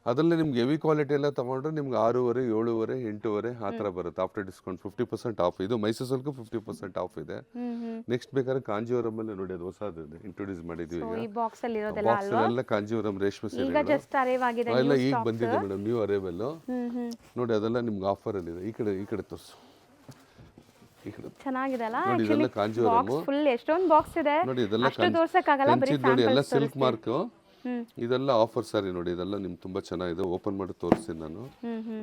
ಅದರಲ್ಲಿ ನಿಮ್ಗೆ ಹೆವಿ ಕ್ವಾಲಿಟಿ ಎಲ್ಲ ತಗೊಂಡ್ರೆ ನಿಮ್ಗೆ 6,500 7,500 8,500 ಆ ತರ ಬರುತ್ತೆ ಆಫ್ಟರ್ ಡಿಸ್ಕೌಂಟ್. 50% ಆಫ್. ಇದು ಮೈಸೂರು ಸಿಲ್ಕ್ 50% ಆಫ್ ಇದೆ. ನೆಕ್ಸ್ಟ್ ಬೇಕಾದ್ರೆ ಕಾಂಜೀವರಂ ಅಲ್ಲಿ ನೋಡಿ, ಅದು ಹೊಸದು ಇಂಟ್ರೊಡ್ಯೂಸ್ ಮಾಡಿದ್ವಿ ಈಗ. ಈ ಬಾಕ್ಸ್ ಅಲ್ಲಿ ಇರೋದೆಲ್ಲ ಬಾಕ್ಸ್ ಎಲ್ಲ ಕಾಂಜೀವರಂ ರೇಷ್ಮೆ ಸೀರೆ ಈಗ ಜಸ್ಟ್ ಅರೈವ್ ಆಗಿದೆ. ಎಲ್ಲ ಈಗ ಬಂದಿದೆ ಮೇಡಮ್, ನ್ಯೂ ಅರೈವಲ್ ನೋಡಿ. ಅದೆಲ್ಲ ನಿಮ್ಗೆ ಆಫರ್ ಅಲ್ಲಿ ಇದೆ. ಈ ಕಡೆ ತೋರಿಸು. ಈ ಕಡೆ ಚೆನ್ನಾಗಿದೆ ಅಲ್ಲ. ನೋಡಿ, ಇದೆಲ್ಲ ಕಾಂಜೀವರಂ ಫುಲ್ ಎಷ್ಟೊಂದು ಬಾಕ್ಸ್ ಇದೆ ನೋಡಿ. ಇದೆಲ್ಲ ಅಷ್ಟು ತೋರ್ಸಕ್ಕಾಗಲ್ಲ, ಬರೀ ನೋಡಿ. ಎಲ್ಲ ಸ್ಯಾಂಪಲ್ಸ್ ಸಿಲ್ಕ್ ಮಾರ್ಕ್. ಇದೆಲ್ಲ ಆಫರ್ ಸಾರಿ ನೋಡಿ. ಇದೆಲ್ಲ ನಿಮ್ಗೆ ತುಂಬಾ ಚೆನ್ನಾಗಿದೆ. ಓಪನ್ ಮಾಡಿ ತೋರಿಸ್ತೀನಿ ನಾನು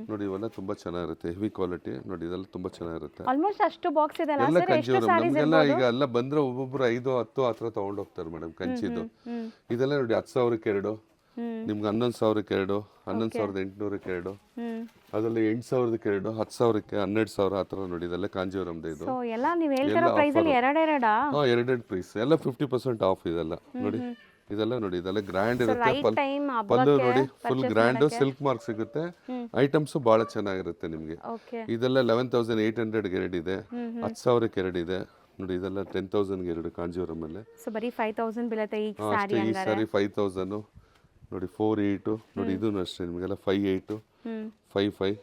ನೋಡಿ. ಇವೆಲ್ಲ ತುಂಬಾ ಚೆನ್ನಾಗಿರುತ್ತೆ, ಹೆವಿ ಕ್ವಾಲಿಟಿ ನೋಡಿ. ಇದೆಲ್ಲ ತುಂಬಾ ಚೆನ್ನಾಗಿರುತ್ತೆ. ಆಲ್ಮೋಸ್ಟ್ ಅಷ್ಟು ಬಾಕ್ಸ್ ಇದೆ ಅಲ್ಲ ಎಲ್ಲ ಸರ್? ಎಷ್ಟು ಕಂಚಿವರಂ ಸ್ಯಾರೀಸ್ ನಮಗೆಲ್ಲ ಈಗ ಎಲ್ಲ ಬಂದ್ರೆ ಒಬ್ಬೊಬ್ರು 5 10 ಹತ್ರ ತಗೊಂಡು ಹೋಗ್ತಾರೆ ಮೇಡಮ್ ಕಂಚಿದು. ಇದೆಲ್ಲ ನೋಡಿ 10,000 ಎರಡು, ನಿಮ್ಗೆ 11,000 ಎರಡು, 11,800 ಎರಡು, ಅದರಲ್ಲಿ 8,000 ಎರಡು, 10,000 12,000 ಆ ತರ ನೋಡಿ. ಇದೆಲ್ಲ ಕಾಂಜೀವರಂದು. ಇದು ಸೊ ಎಲ್ಲ ನೀವು ಹೇಳ್ತಿರೋ ಪ್ರೈಸ್ ಅಲ್ಲಿ ಎರಡೆರಡಾ? ಎರಡೆರಡು ಪ್ರೈಸ್. ಎಲ್ಲ 50% ಆಫ್ ಇದೆಲ್ಲ ನೋಡಿ. ಇದೆಲ್ಲ ನೋಡಿ, ಇದೆಲ್ಲ ಗ್ರ್ಯಾಂಡ್ ಇರುತ್ತೆ. ಪಲ್ಲು ನೋಡಿ ಫುಲ್ ಗ್ರ್ಯಾಂಡ್, ಸಿಲ್ಕ್ ಮಾರ್ಕ್ ಸಿಗುತ್ತೆ. ಐಟಮ್ಸ್ ಬಹಳ ಚೆನ್ನಾಗಿರುತ್ತೆ ನಿಮ್ಗೆ. ಇದೆಲ್ಲ 11,800 ಎರಡು ಇದೆ, 10,000 ಎರಡು ಇದೆ ನೋಡಿ. ಇದೆಲ್ಲ 10,000 ಎರಡು ಕಾಂಜೀವರಂ ಅಲ್ಲಿ. ಸೊ ಬರೀ 5,000 ಬೀಳುತ್ತೆ ಈ ಸಾರಿ. ಈ ಸಾರಿ 5,000 ನೋಡಿ. 4,800 ನೋಡಿ. ಇದೂ ಅಷ್ಟೇ ನಿಮಗೆಲ್ಲ 5,800 5,500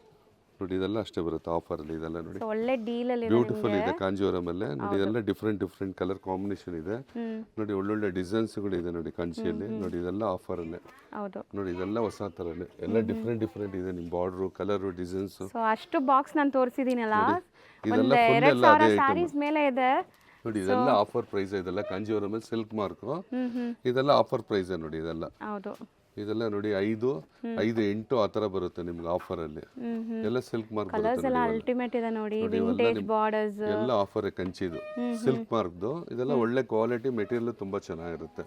ನೋಡಿ. ಇದೆಲ್ಲ ಅಷ್ಟೇ ಬರುತ್ತೆ ಆಫರ್ ಅಲ್ಲಿ. ಇದೆಲ್ಲ ನೋಡಿ ಒಳ್ಳೆ ಡೀಲ್ ಅಲ್ಲಿ ಬ್ಯೂಟಿಫುಲ್ ಇದೆ ಕಾಂಜೀವರಂ ಅಲ್ಲೇ ನೋಡಿ. ಇದೆಲ್ಲ ಡಿಫ್ರೆಂಟ್ ಕಲರ್ ಕಾಂಬಿನೇಷನ್ ಇದೆ ನೋಡಿ. ಒಳ್ಳೊಳ್ಳೆ ಡಿಸೈನ್ಸ್ ಗಳು ಇದೆ ನೋಡಿ ಕಂಚಿಯಲ್ಲಿ ನೋಡಿ. ಇದೆಲ್ಲ ಆಫರ್ ಅಲ್ಲೇ ನೋಡಿ. ಇದೆಲ್ಲ ಹೊಸ ತರನೇ ಎಲ್ಲ ಡಿಫ್ರೆಂಟ್ ಇದೆ. ನಿಮ್ ಬಾರ್ಡರ್, ಕಲರ್, ಡಿಸೈನ್ಸ್. ಸೊ ಅಷ್ಟು ಬಾಕ್ಸ್ ನಾನು ತೋರಿಸಿದೀನಲ್ಲ, ಇದೆಲ್ಲ ಫುಲ್ ಎಲ್ಲ ಅದೇ ಸ್ಯಾರೀಸ್ ಮೇಲೆ ಇದೆ ನೋಡಿ. ಇದೆಲ್ಲ ಆಫರ್ ಪ್ರೈಸ್. ಇದೆಲ್ಲ ಕಾಂಜೀವರಂ ಸಿಲ್ಕ್ ಮಾರ್ಕ್. ಇದೆಲ್ಲ ಆಫರ್ ಪ್ರೈಸ್ ನೋಡಿ. ಇದೆಲ್ಲ ಹೌದು. ಇದೆಲ್ಲ ನೋಡಿ 5 5 8 ಆ ತರ ಬರುತ್ತೆ ನಿಮ್ಗೆ ಆಫರ್ ಅಲ್ಲಿ. ಎಲ್ಲ ಸಿಲ್ಕ್ ಮಾರ್ಕ್ ಬರುತ್ತೆ ಎಲ್ಲ ಅಲ್ಟಿಮೇಟ್ ಇದೆ ನೋಡಿ. ವಿಂಟೇಜ್ ಬಾರ್ಡರ್ಸ್ ಎಲ್ಲ ಆಫರ್ ಕಂಚಿದು ಸಿಲ್ಕ್ ಮಾರ್ಕ್ದು. ಇದೆಲ್ಲ ಒಳ್ಳೆ ಕ್ವಾಲಿಟಿ ಮೆಟೀರಿಯಲ್ ತುಂಬಾ ಚೆನ್ನಾಗಿರುತ್ತೆ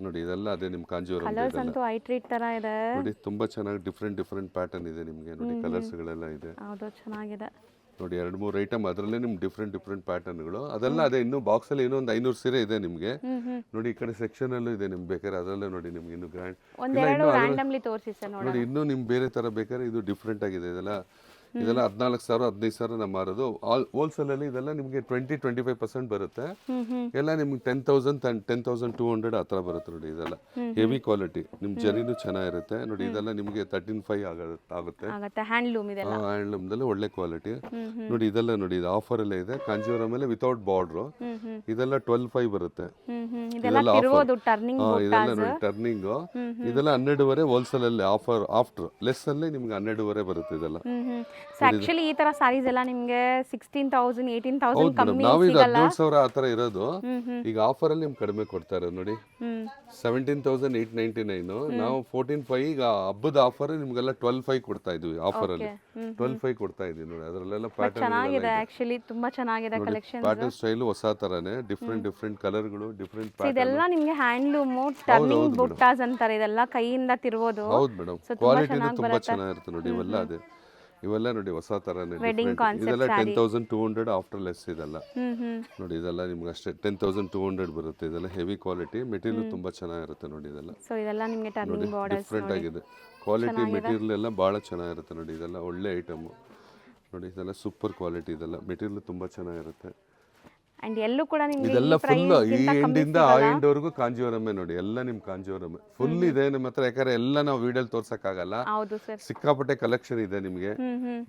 ನೋಡಿ. ಇದೆಲ್ಲ ಅದೇ ನಿಮ್ ಕಾಂಜೀವರಂ. ಕಲರ್ಸ್ ಅಂತೂ ಐ ಟ್ರೀಟ್ ತರ ಇದೆ ನೋಡಿ. ತುಂಬಾ ಚೆನ್ನಾಗಿ ಡಿಫ್ರೆಂಟ್ ಪ್ಯಾಟರ್ನ್ ಇದೆ ನಿಮ್ಗೆ ನೋಡಿ. ಕಲರ್ಸ್ ಗಳೆಲ್ಲ ಇದೆ. ಹೌದು, ಚೆನ್ನಾಗಿದೆ. ನೋಡಿ 2-3 ಐಟಮ್ ಅದರಲ್ಲೇ ನಿಮ್ಗೆ ಡಿಫ್ರೆಂಟ್ ಪ್ಯಾಟರ್ನ್ಗಳು ಅದೆಲ್ಲ ಅದೇ ಇನ್ನೂ ಬಾಕ್ಸಲ್ಲಿ ಇನ್ನೂ ಒಂದು 500 ಸೀರೆ ಇದೆ ನಿಮಗೆ. ನೋಡಿ ಈ ಕಡೆ ಸೆಕ್ಷನಲ್ಲೂ ಇದೆ ನಿಮ್ಗೆ ಬೇಕಾದ್ರೆ ಅದರಲ್ಲೇ ನೋಡಿ ನಿಮ್ಗೆ ಇನ್ನೂ ಗ್ರ್ಯಾಂಡ್ ಒಂದೆರಡು ರ್ಯಾಂಡಮ್ಲಿ ತೋರಿಸಿ ಸರ್ ನೋಡೋಣ. ನೋಡಿ ಇನ್ನೂ ನಿಮ್ಗೆ ಬೇರೆ ಥರ ಬೇಕಾದ್ರೆ ಇದು ಡಿಫ್ರೆಂಟ್ ಆಗಿದೆ. ಇದೆಲ್ಲ 14,000 15,000 ನಾವು ಮಾರೋದು. ಹೋಲ್ಸೇಲಲ್ಲಿ ಇದೆಲ್ಲ ನಿಮಗೆ 20-25% ಬರುತ್ತೆ. ಎಲ್ಲ ನಿಮ್ಗೆ 10,000 10,200 ಆ ಥರ ಬರುತ್ತೆ ನೋಡಿ. ಇದೆಲ್ಲ ಹೆವಿ ಕ್ವಾಲಿಟಿ, ನಿಮ್ಮ ಜರಿನೂ ಚೆನ್ನಾಗಿರುತ್ತೆ ನೋಡಿ. ಇದೆಲ್ಲ ನಿಮಗೆ 13,500 ಆಗುತ್ತೆ. ಹ್ಯಾಂಡ್ಲೂಮ್ದಲ್ಲಿ ಒಳ್ಳೆ ಕ್ವಾಲಿಟಿ ನೋಡಿ. ಇದೆಲ್ಲ ನೋಡಿ ಇದು ಆಫರ್ ಅಲ್ಲೇ ಇದೆ. ಕಾಂಜೀವರಂ ಮೇಲೆ ವಿತೌಟ್ ಬಾರ್ಡ್ರು ಇದೆಲ್ಲ 12,500 ಬರುತ್ತೆ. ಇದೆಲ್ಲ ನೋಡಿ ಟರ್ನಿಂಗ್ ಇದೆಲ್ಲ 12,500 ಹೋಲ್ಸೇಲ್ ಅಲ್ಲಿ ಆಫರ್. ಆಫ್ಟರ್ ಲೆಸ್ ಅಲ್ಲಿ ನಿಮ್ಗೆ 12,500 ಬರುತ್ತೆ ಇದೆಲ್ಲ. ಆಕ್ಚುಲಿ ಈ ತರ ಸಾರೀಸ್ ಎಲ್ಲ ನಿಮಗೆ 16,000 18,000 ಕಮ್ಮಿ ನಾವು ಇದು 17,000 ಆ ಥರ ಇರೋದು. ಈಗ ಆಫರ್ ಅಲ್ಲಿ ನಿಮ್ಗೆ ಕಡಿಮೆ ಕೊಡ್ತಾ ಇರೋದು ನೋಡಿ. 17,899 ನಾವು 14,500. ಈಗ ಹಬ್ಬದ ಆಫರ್ ನಿಮ್ಗೆಲ್ಲ 12,500 ಕೊಡ್ತಾ ಇದೀವಿ. ಆಫರ್ ಅಲ್ಲಿ 12,500 ಕೊಡ್ತಾ ಇದೀವಿ ನೋಡಿ. ಅದರಲ್ಲೆಲ್ಲ ಚೆನ್ನಾಗಿದೆ, ಆಕ್ಚುಲಿ ತುಂಬಾ ಚೆನ್ನಾಗಿದೆ ಕಲೆಕ್ಷನ್. ಪ್ಯಾಟರ್ನ್ ಸ್ಟೈಲ್ ಹೊಸ ತರನೇ ಡಿಫ್ರೆಂಟ್ ಕಲರ್ಗಳು ಡಿಫ್ರೆಂಟ್ ಪ್ಯಾಟರ್ನ್. ಇದೆಲ್ಲ ನಿಮಗೆ ಹ್ಯಾಂಡ್ಲೂಮ್ ಟರ್ನಿಂಗ್ ಬುಟ್ಟಾಸ್ ಅಂತಾರೆ. ಇದೆಲ್ಲ ಕೈಯಿಂದ ತಿರುವುದು. ಹೌದು ಮೇಡಮ್, ಕ್ವಾಲಿಟಿನೂ ತುಂಬಾ ಚೆನ್ನಾಗಿರುತ್ತೆ ನೋಡಿ. ಇವೆಲ್ಲ ಅದೇ ಇವೆಲ್ಲ ನೋಡಿ ಹೊಸ ತರನೇ ಇದೆಲ್ಲ 10,200 ಆಫ್ಟರ್ ಲೆಸ್. ಇದೆಲ್ಲ ನೋಡಿ ಇದೆಲ್ಲ ನಿಮ್ಗೆ ಅಷ್ಟೇ 10,200 ಬರುತ್ತೆ. ಇದೆಲ್ಲ ಹೆವಿ ಕ್ವಾಲಿಟಿ ಮೆಟೀರಿಯಲ್ ತುಂಬಾ ಚೆನ್ನಾಗಿರುತ್ತೆ ನೋಡಿ. ಇದೆಲ್ಲ ಡಿಫ್ರೆಂಟ್ ಆಗಿದೆ ಕ್ವಾಲಿಟಿ ಮೆಟೀರಿಯಲ್ ಎಲ್ಲ ಭಾಳ ಚೆನ್ನಾಗಿರುತ್ತೆ ನೋಡಿ. ಇದೆಲ್ಲ ಒಳ್ಳೆ ಐಟಮ್ ನೋಡಿ. ಇದೆಲ್ಲ ಸೂಪರ್ ಕ್ವಾಲಿಟಿ. ಇದೆಲ್ಲ ಮೆಟೀರಿಯಲ್ ತುಂಬಾ ಚೆನ್ನಾಗಿರುತ್ತೆ. ಅಂಡ್ ಎಲ್ಲೂ ಕೂಡ ನಿಮಗೆ ಇದೆಲ್ಲ ಫುಲ್ ಈ ಎಂಡಿಂದ ಆ ಎಂಡ್ವರೆಗೂ ಕಾಂಜೀವರಮ್ಮೆ ನೋಡಿ. ಎಲ್ಲ ನಿಮ್ ಕಾಂಜೀವರಮ್ಮೆ ಫುಲ್ ಇದೆ ನಿಮ್ಮ ಹತ್ರ. ಯಾಕಂದ್ರೆ ಎಲ್ಲ ನಾವು ವಿಡಿಯೋಲಿ ತೋರ್ಸಕ್ಕಾಗಲ್ಲ, ಸಿಕ್ಕಾಪಟ್ಟೆ ಕಲೆಕ್ಷನ್ ಇದೆ ನಿಮ್ಗೆ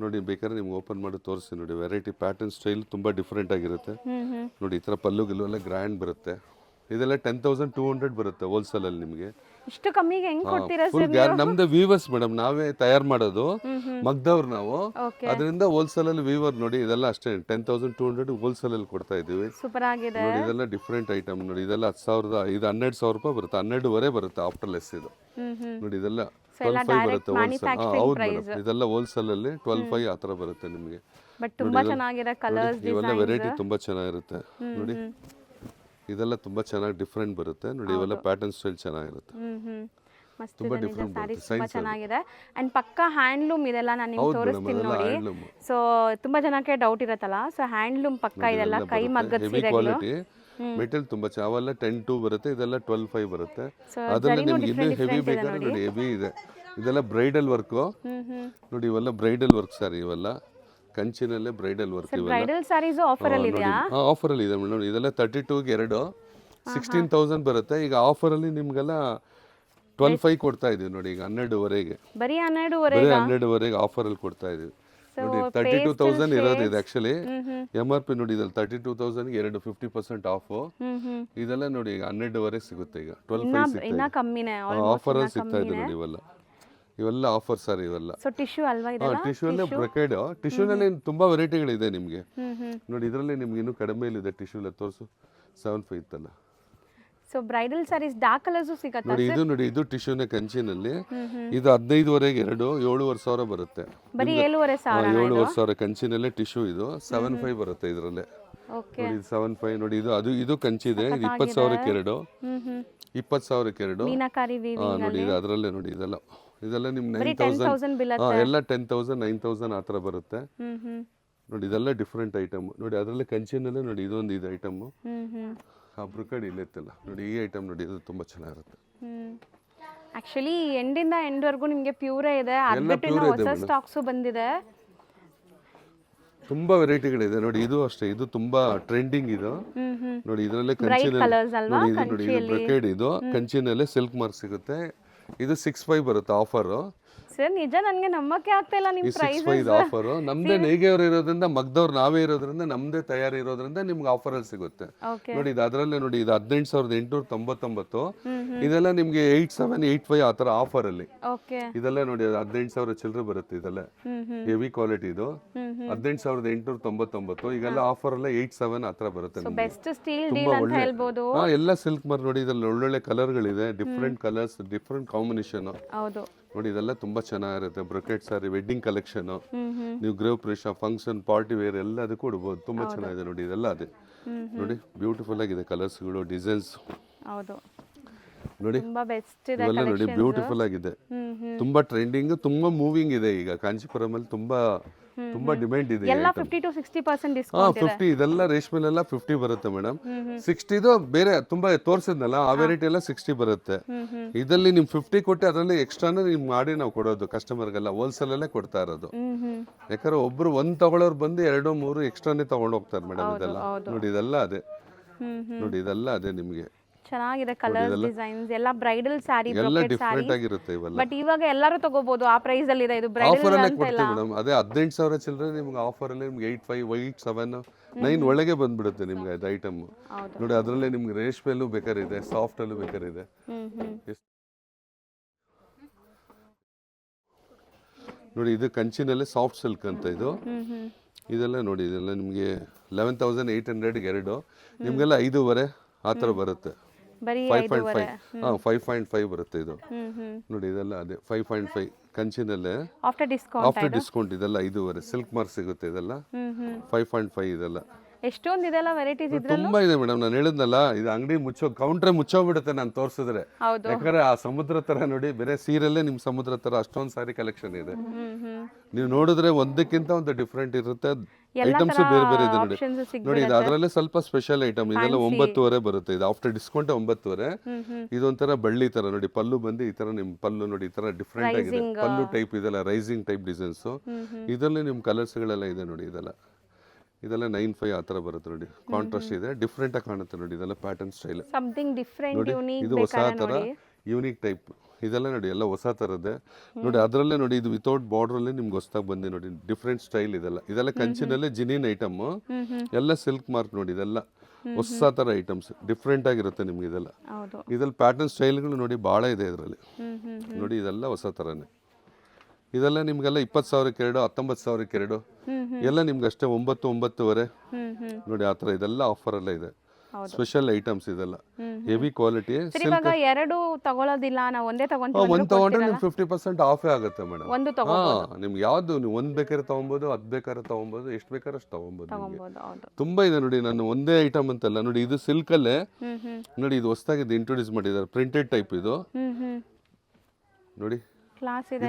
ನೋಡಿ. ಬೇಕಾದ್ರೆ ನಿಮ್ಗೆ ಓಪನ್ ಮಾಡಿ ತೋರಿಸಿ ನೋಡಿ. ವೆರೈಟಿ ಪ್ಯಾಟರ್ನ್ ಸ್ಟೈಲ್ ತುಂಬಾ ಡಿಫ್ರೆಂಟ್ ಆಗಿರುತ್ತೆ ನೋಡಿ. ಈ ತರ ಪಲ್ಲು ಗಿಲ್ಲು ಎಲ್ಲ ಗ್ರ್ಯಾಂಡ್ ಬರುತ್ತೆ. ಇದೆಲ್ಲ 10,200 ಬರುತ್ತೆ ಹೋಲ್ಸೇಲ್ ಅಲ್ಲಿ ನಿಮಗೆ. ಇಷ್ಟು ಕಮ್ಮಿಗೆ ಹೆಂಗ್ ಕೊಡ್ತೀರಾ ಫುಲ್ ನಮ್ದು ವೀವರ್ಸ್ ಮೇಡಮ್, ನಾವೇ ತಯಾರು ಮಾಡೋದು ಮಗ್ದವ್ರು ನಾವು. ಅದರಿಂದ ಹೋಲ್ಸೇಲ್ ಅಲ್ಲಿ ವೀವರ್ ನೋಡಿ. ಇದೆಲ್ಲ ಅಷ್ಟೇ 10,200 ಹೋಲ್ಸೇಲ್ ಅಲ್ಲಿ ಕೊಡ್ತಾ ಇದೀವಿ. ಸೂಪರ್ ಆಗಿದೆ ನೋಡಿ. ಇದೆಲ್ಲ ಡಿಫ್ರೆಂಟ್ ಐಟಮ್ ನೋಡಿ. ಇದೆಲ್ಲ 10,000 ಇದು 12,000 ರೂಪಾಯಿ ಬರುತ್ತೆ. 12,500 ಬರುತ್ತೆ ಆಫ್ಟರ್ ಲೆಸ್. ಇದು ನೋಡಿ ಇದೆಲ್ಲ 12,500 ಬರುತ್ತೆ ಹೋಲ್ಸೇಲ್. ಹೌದು ಮೇಡಮ್, ಇದೆಲ್ಲ ಹೋಲ್ಸೇಲ್ ಅಲ್ಲಿ 12,500 ಆ ಥರ ಬರುತ್ತೆ ನಿಮಗೆ. ಬಟ್ ತುಂಬಾ ಚೆನ್ನಾಗಿದೆ ಕಲರ್ಸ್, ಇವೆಲ್ಲ ವೆರೈಟಿ ತುಂಬಾ ಚೆನ್ನಾಗಿರುತ್ತೆ ನೋಡಿ. ಇದೆಲ್ಲ ತುಂಬಾ ಚೆನ್ನಾಗಿ ಡಿಫ್ರೆಂಟ್ ಬರುತ್ತೆ ನೋಡಿ. ಇವೆಲ್ಲ ಪ್ಯಾಟರ್ನ್ ಸ್ಟೈಲ್ ಚೆನ್ನಾಗಿರುತ್ತೆ. ತುಂಬಾ ಡಿಫ್ರೆಂಟ್ ಬರುತ್ತೆ. ತುಂಬಾ ಚೆನ್ನಾಗಿದೆ. ಅಂಡ್ ಪಕ್ಕಾ ಹ್ಯಾಂಡ್ಲೂಮ್ ಇದೆಲ್ಲ ನಾನು ನಿಮ್ಗೆ ತೋರಿಸ್ತೀನಿ ನೋಡಿ. ಸೊ ತುಂಬಾ ಜನಕ್ಕೆ ಡೌಟ್ ಇರುತ್ತಲ್ಲ, ಸೊ ಹ್ಯಾಂಡ್ಲೂಮ್ ಪಕ್ಕಾ ಇದೆಲ್ಲ ಕೈ ಮಗ್ಗದ ಸೀರೆಗಳು. ಮೆಟೀರಿಯಲ್ ತುಂಬಾ ಅವೆಲ್ಲ 10,200 ಬರುತ್ತೆ. ಇದೆಲ್ಲ 12,500 ಬರುತ್ತೆ. ಅದರಲ್ಲಿ ನಿಮ್ಗೆ ಇನ್ನೂ ಹೆವಿ ಬೇಕಾದ್ರೆ ನೋಡಿ ಹೆವಿ ಇದೆ. ಇದೆಲ್ಲ ಬ್ರೈಡಲ್ ವರ್ಕ್ ನೋಡಿ. ಇವೆಲ್ಲ ಬ್ರೈಡಲ್ ವರ್ಕ್ ಸಾರಿ. ಇವೆಲ್ಲ ಕಂಚಿನಲ್ಲೇ bridal work. Bridal saris offer ಅಲ್ಲಿ ಇದೆಯಾ? ಆಫರ್ ಅಲ್ಲಿ ಇದೆ ಮೇಡಮ್. ಇದೆಲ್ಲ 32ಗೆ 2 16,000 ಬರುತ್ತೆ. ಈಗ ಆಫರ್ ಅಲ್ಲಿ ನಿಮ್ಗೆಲ್ಲ 12,500 ಕೊಡ್ತಾ ಇದೀವಿ ನೋಡಿ. ಈಗ 12,500 ಬರೀ 12,500 ಆಫರ್ ಅಲ್ಲಿ ಕೊಡ್ತಾ ಇದೀವಿ ನೋಡಿ. 32,000 ಇರೋದು ಇದೆ ಆಕ್ಚುಲಿ. MRP ನೋಡಿ. ಇದ್ರಲ್ಲಿ 32,000ಗೆ 50% ಆಫ್. ಇದೆಲ್ಲ ನೋಡಿ ಈಗ 12,500 ಸಿಗುತ್ತೆ. ಈಗ 12,500 ಆಫರ್ ಅಲ್ಲಿ ಸಿಗ್ತಾ ಇದೆ ನೋಡಿ. ಇವೆಲ್ಲ ಆಫರ್ ಸರ್. ಇವೆಲ್ಲ ಟಿಶ್ಯೂ ಅಲ್ವಾ? ಇದೆಲ್ಲ ಟಿಶ್ಯೂ ಅಲ್ಲೇ ಬ್ರೊಕೇಡ್. ಟಿಶ್ಯೂನಲ್ಲಿ ತುಂಬಾ ವೆರೈಟಿಗಳಿದೆ ನಿಮಗೆ ನೋಡಿ. ಇದರಲ್ಲಿ ನಿಮ್ಗೆ ಇನ್ನೂ ಕಡಿಮೆ ಇದೆ. ಟಿಶ್ಯೂ ಎಲ್ಲ ತೋರಿಸು. 7,500 ಇತ್ತಲ್ಲ. So bridal saris dark colours ಸಿಗುತ್ತೆ ನೋಡಿ. ಇದು ನೋಡಿ, ಇದು ಟಿಶ್ಯೂನೇ ಕಂಚಿನಲ್ಲಿ. ಇದು 15,500 7,500 ಬರುತ್ತೆ. ಬರೀ 7,500 ಕಂಚಿನಲ್ಲೇ ಟಿಶ್ಯೂ. ಇದು 7,500 ಬರುತ್ತೆ ಇದರಲ್ಲೇ ನೋಡಿ. 7,500 ನೋಡಿ. ಇದು ಕಂಚಿದೆ. ಇದು 20,000ಕ್ಕೆ 2 20,000ಕ್ಕೆ 2 ನೋಡಿ. ಇದು ಅದರಲ್ಲೇ ನೋಡಿ. ಇದೆಲ್ಲ ನಿಮ್ 9,000 ಎಲ್ಲ 10,000 9,000 ಆ ಥರ ಬರುತ್ತೆ ನೋಡಿ. ಇದೆಲ್ಲ ಡಿಫ್ರೆಂಟ್ ಐಟಮ್ ನೋಡಿ. ಅದರಲ್ಲೇ ಕಂಚಿನಲ್ಲೇ ನೋಡಿ. ಇದೊಂದು ಇದು ಐಟಮ್ ಬ್ರೊಕೇಡ್ ಇಲ್ಲಿತ್ತಲ್ಲ ನೋಡಿ. ಈ ಐಟಮ್ ನೋಡಿ. ಇದು ತುಂಬಾ ಚೆನ್ನಾಗಿರುತ್ತೆ. ಆಕ್ಚುಲಿ ಎಂಡಿಂದ ಎಂಡ್ ವರೆಗೂ ನಿಮಗೆ ಪ್ಯೂರೇ ಇದೆ. ಹೊಸ ಸ್ಟಾಕ್ಸ್ ಬಂದಿದೆ. ತುಂಬಾ ವೆರೈಟಿಗಳಿದೆ ನೋಡಿ. ಇದು ಅಷ್ಟೇ. ಇದು ತುಂಬಾ ಟ್ರೆಂಡಿಂಗ್. ಇದು ನೋಡಿ. ಇದರಲ್ಲೇ ಕಂಚಿನಲ್ಲಿ ನೋಡಿ. ಇದು ನೋಡಿ. ಇದು ಬ್ರೊಕೇಡ್. ಇದು ಕಂಚಿನಲ್ಲೇ ಸಿಲ್ಕ್ ಮಾರ್ಕ್ ಸಿಗುತ್ತೆ. ಇದು 6,500 ಬರುತ್ತೆ ಆಫರ್. ಸರ್ ನಿಜ ನನಗೆ ನಂಬಕ್ಕೆ ಆಗ್ತಾ ಇಲ್ಲ ನಿಮ್ಮ ಪ್ರೈಸ್. 6,500 ಆಫರ್. ನಮ್ದೇ ನೇಯ್ಗೆಯವರು ಇರೋದ್ರಿಂದ, ಮಗ್ದವ್ರು ನಾವೇ ಇರೋದ್ರಿಂದ, ನಮ್ದೇ ತಯಾರಿ ಇರೋದ್ರಿಂದ ನಿಮ್ಗೆ ಆಫರ್ ಅಲ್ಲಿ ಸಿಗುತ್ತೆ ನೋಡಿ. ಇದು ಅದರಲ್ಲೇ ನೋಡಿ. ಇದು 18,899. ಇದೆಲ್ಲ ನಿಮ್ಗೆ 8,785 ಆ ತರ ಆಫರ್ ಅಲ್ಲಿ. ಇದೆಲ್ಲ ನೋಡಿ 18,000 ಚಿಲ್ಲರೆ ಬರುತ್ತೆ. ಇದೆಲ್ಲ ಹೆವಿ ಕ್ವಾಲಿಟಿ. ಇದು 18,899. ಈಗೆಲ್ಲ ಆಫರ್ ಅಲ್ಲೇ 8,700 ಆ ತರ ಬರುತ್ತೆ. ತುಂಬಾ ಒಳ್ಳೆ ಎಲ್ಲ ಸಿಲ್ಕ್ ಮಾರ್ ನೋಡಿ. ಇದ್ರಲ್ಲಿ ಒಳ್ಳೊಳ್ಳೆ ಕಲರ್ಗಳಿದೆ. ಡಿಫ್ರೆಂಟ್ ಕಲರ್ಸ್, ಡಿಫ್ರೆಂಟ್ ಕಾಂಬಿನೇಷನ್ ನೋಡಿ. ಇದೆಲ್ಲ ತುಂಬಾ ಚೆನ್ನಾಗಿರುತ್ತೆ. ಬ್ರೊಕೇಡ್ ಸಾರಿ, ವೆಡ್ಡಿಂಗ್ ಕಲೆಕ್ಷನ್, ನೀವು ಗೃಹ ಪ್ರವೇಶ, ಫಂಕ್ಷನ್, ಪಾರ್ಟಿ ವೇರ್ ಎಲ್ಲದಕ್ಕೂ ಕೊಡ್ಬೋದು. ತುಂಬಾ ಚೆನ್ನಾಗಿದೆ ನೋಡಿ. ಇದೆಲ್ಲ ಅದೇ ನೋಡಿ. ಬ್ಯೂಟಿಫುಲ್ ಆಗಿದೆ ಕಲರ್ಸ್ಗಳು, ಡಿಸೈನ್ಸ್ ನೋಡಿ. ಇವೆಲ್ಲ ನೋಡಿ ಬ್ಯೂಟಿಫುಲ್ ಆಗಿದೆ. ತುಂಬಾ ಟ್ರೆಂಡಿಂಗ್, ತುಂಬಾ ಮೂವಿಂಗ್ ಇದೆ ಈಗ. ಕಾಂಚೀಪುರಂ ಅಲ್ಲಿ ತುಂಬಾ ತುಂಬಾ ಡಿಮ್ಯಾಂಡ್ ಇದೆ ಎಲ್ಲ 50 to 60% ಡಿಸ್ಕೌಂಟ್ 50 ಇದೆಲ್ಲ ರೇಷ್ಮೆಲೆಲ್ಲ 50 ಬರುತ್ತೆ ಮೇಡಮ್. 60 ಬೇರೆ ತುಂಬಾ ತೋರಿಸಿದ್ನಲ್ಲ ಆ ವೆರೈಟಿ ಎಲ್ಲ 60 ಬರುತ್ತೆ. ಇದರಲ್ಲಿ ನಿಮ್ 50 ಕೊಟ್ಟು ಅದರಲ್ಲಿ ಎಕ್ಸ್ಟ್ರಾನ ನಿಮ್ ಮಾಡಿ ನಾವು ಕೊಡೋದು ಕಸ್ಟಮರ್ಗೆಲ್ಲ ಹೋಲ್ಸೇಲ್ ಅಲ್ಲೇ ಕೊಡ್ತಾ ಇರೋದು. ಯಾಕಂದ್ರೆ ಒಬ್ರು ಒಂದ್ ತಗೊಳ್ಳೋರು ಬಂದು 2-3 ಎಕ್ಸ್ಟ್ರಾನೇ ತಗೊಂಡು ಹೋಗ್ತಾರೆ ಮೇಡಮ್. ಇದೆಲ್ಲ ನೋಡಿ, ಇದೆಲ್ಲ ಅದೇ ನೋಡಿ, ಇದೆಲ್ಲ ಅದೇ ನಿಮ್ಗೆ ಚೆನ್ನಾಗಿದೆ. ಕಲರ್ಸ್ ಡಿಸೈನ್ಸ್ ಎಲ್ಲ ಬ್ರೈಡಲ್ ಸ್ಯಾರಿ, ಎಲ್ಲ ಬ್ರೊಕೆಟ್ ಸ್ಯಾರಿ. ಡಿಫ್ರೆಂಟ್ ಆಗಿರುತ್ತೆ ಇವೆಲ್ಲ. ಬಟ್ ಇವಾಗ ಎಲ್ಲರೂ ತಗೋಬಹುದು ಆ ಪ್ರೈಸ್ ಅಲ್ಲಿ ಇದೆ. ಇದು ಆಫರ್ ಬ್ರೈಡಲ್ ಅಲ್ಲೇ ಅಂತ ಕೊಡ್ತೀವಿ ಇಲ್ಲ. ಮೇಡಮ್. ಅದೇ 18,000 ಚಿಲ್ಲರೆ ನಿಮ್ಗೆ ಆಫರ್ ಅಲ್ಲಿ ನಿಮ್ಗೆ 8,500, 8,700, 9 ಒಳಗೆ ಬಂದ್ಬಿಡುತ್ತೆ ನಿಮ್ಗೆ ಅದು ಐಟಮ್. ನೋಡಿ ಅದರಲ್ಲೇ ನಿಮ್ಗೆ ರೇಷ್ಮೆಲ್ಲೂ ಬೇಕಾರಿದೆ, ಸಾಫ್ಟ್ ಅಲ್ಲೂ ಬೇಕಾರಿದೆ. ನೋಡಿ ಇದು ಕಂಚಿನಲ್ಲೇ ಸಾಫ್ಟ್ ಸಿಲ್ಕ್ ಅಂತ ಇದು. ಇದೆಲ್ಲ ನೋಡಿ, ಇದೆಲ್ಲ ನಿಮಗೆ 11,800 ಎರಡು, ನಿಮ್ಗೆಲ್ಲ 5.5 ಆ ಥರ ಬರುತ್ತೆ. ಬರೀ 5.5 5.5 ಬರುತ್ತೆ ಇದು. ನೋಡಿ ಇದೆಲ್ಲ ಅದೇ 5.5 ಕಂಚಿನಲ್ಲೇ ಆಫ್ಟರ್ ಡಿಸ್ಕೌಂಟ್. ಇದೆಲ್ಲ 5.5 ಸಿಲ್ಕ್ ಮಾರ್ಕ್ ಸಿಗುತ್ತೆ. ಇದೆಲ್ಲ 5.5 ಇದೆಲ್ಲ. ಎಷ್ಟೊಂದು ಇದೆಲ್ಲ ವೆರೈಟೀಸ್ ಇದ್ರಲ್ಲೂ ತುಂಬಾ ಇದೆ ಮೇಡಮ್. ನಾನು ಹೇಳಿದ್ನಲ್ಲ, ಇದು ಅಂಗಡಿ ಕೌಂಟ್ರೆ ಮುಚ್ಚೋಗ್ಬಿಡುತ್ತೆ ನಾನು ತೋರಿಸಿದ್ರೆ. ಹೌದು. ಯಾಕಂದ್ರೆ ಆ ಸಮುದ್ರ ತರ ನೋಡಿ, ಬೇರೆ ಸೀರೆಲ್ಲೇ ನಿಮ್ ಸಮುದ್ರ ತರ ಅಷ್ಟೊಂದು ಸಾರಿ ಕಲೆಕ್ಷನ್ ಇದೆ. ನೀವು ನೋಡಿದ್ರೆ ಒಂದಕ್ಕಿಂತ ಒಂದು ಡಿಫ್ರೆಂಟ್ ಇರುತ್ತೆ. ಐಟಮ್ಸ್ ಬೇರೆ ಬೇರೆ ಇದೆ ನೋಡಿ. ನೋಡಿ ಇದು ಅದರಲ್ಲೇ ಸ್ವಲ್ಪ ಸ್ಪೆಷಲ್ ಐಟಮ್. ಇದೆಲ್ಲ 9.5 ಬರುತ್ತೆ. ಇದು ಆಫ್ಟರ್ ಡಿಸ್ಕೌಂಟ್ 9.5. ಇದೊಂಥರ ಬಳ್ಳಿ ತರ ನೋಡಿ, ಪಲ್ಲು ಬಂದು ಈ ತರ ನಿಮ್ ಪಲ್ಲು ನೋಡಿ, ಈ ತರ ಡಿಫ್ರೆಂಟ್ ಆಗಿದೆ. ಪಲ್ಲು ಟೈಪ್ ಇದೆಲ್ಲ ರೈಸಿಂಗ್ ಟೈಪ್ ಡಿಸೈನ್ಸ್. ಇದರಲ್ಲಿ ನಿಮ್ ಕಲರ್ಸ್ ಗಳೆಲ್ಲ ಇದೆ ನೋಡಿ. ಇದೆಲ್ಲ 9.5 ಆ ಥರ ಬರುತ್ತೆ ನೋಡಿ. ಕಾಂಟ್ರಾಸ್ಟ್ ಇದೆ, ಡಿಫ್ರೆಂಟ್ ಆಗಿ ಕಾಣುತ್ತೆ ನೋಡಿ. ಇದೆಲ್ಲ pattern style something different, unique. ಇದು ಹೊಸ ಥರ ಯೂನಿಕ್ ಟೈಪ್. ಇದೆಲ್ಲ ನೋಡಿ ಎಲ್ಲ ಹೊಸ ಥರದ್ದೇ ನೋಡಿ. ಅದರಲ್ಲೇ ನೋಡಿ, ಇದು ವಿತೌಟ್ ಬಾರ್ಡರ್ ಅಲ್ಲಿ ನಿಮ್ಗೆ ಹೊಸದಾಗಿ ಬಂದಿ ನೋಡಿ, ಡಿಫ್ರೆಂಟ್ ಸ್ಟೈಲ್. ಇದೆಲ್ಲ ಕಂಚಿನಲ್ಲೇ ಜಿನಿನ್ ಐಟಮ್, ಎಲ್ಲ ಸಿಲ್ಕ್ ಮಾರ್ಕ್ ನೋಡಿ. ಇದೆಲ್ಲ ಹೊಸ ಥರ ಐಟಮ್ಸ್, ಡಿಫ್ರೆಂಟ್ ಆಗಿರುತ್ತೆ ನಿಮ್ಗೆ. ಇದ್ರಲ್ಲಿ ಪ್ಯಾಟರ್ನ್ ಸ್ಟೈಲ್ಗಳು ನೋಡಿ ಭಾಳ ಇದೆ ಇದರಲ್ಲಿ ನೋಡಿ. ಇದೆಲ್ಲ ಹೊಸ ಥರನೇ. ಇದೆಲ್ಲ ನಿಮ್ಗೆಲ್ಲ 20,000 ಎರಡು, 19,000 ಎರಡು, ಎಲ್ಲ ನಿಮ್ಗೆ ಅಷ್ಟೇ 9-9.5 ನೋಡಿ ಆ ಥರ. ಇದೆಲ್ಲ ಆಫರ್ ಅಲ್ಲೇ ಇದೆ, ಸ್ಪೆಷಲ್ ಐಟಮ್ಸ್. ಇದೆಲ್ಲ ಹೆವಿ ಕ್ವಾಲಿಟಿ. ಇವಾಗ ಎರಡು ತಗೊಳ್ಳೋದಿಲ್ಲ, ನಾವು ಒಂದೇ ತಗೊಂತೀವಿ. ಒಂದು ತಗೊಂಡ್ರೆ ನಿಮ್ಗೆ 50% ಆಫೇ ಆಗುತ್ತೆ ಮೇಡಮ್. ನಿಮ್ಗೆ ಯಾವ್ದು ನೀವು ಒಂದ್ ಬೇಕಾದ್ರೆ ತಗೊಬೋದು, 10 ಬೇಕಾದ್ರೆ ತಗೊಬೋದು, ಎಷ್ಟು ಬೇಕಾದ್ರೆ ಅಷ್ಟು ತಗೊಬೋದು. ತುಂಬಾ ಇದೆ ನೋಡಿ. ನಾನು ಒಂದೇ ಐಟಮ್ ಅಂತಲ್ಲ ನೋಡಿ. ಇದು ಸಿಲ್ಕ್ ಅಲ್ಲೇ ನೋಡಿ, ಇದು ಹೊಸದಾಗಿ ಇಂಟ್ರೊಡ್ಯೂಸ್ ಮಾಡಿದ್ದಾರೆ, ಪ್ರಿಂಟೆಡ್ ಟೈಪ್. ಇದು ನೋಡಿ,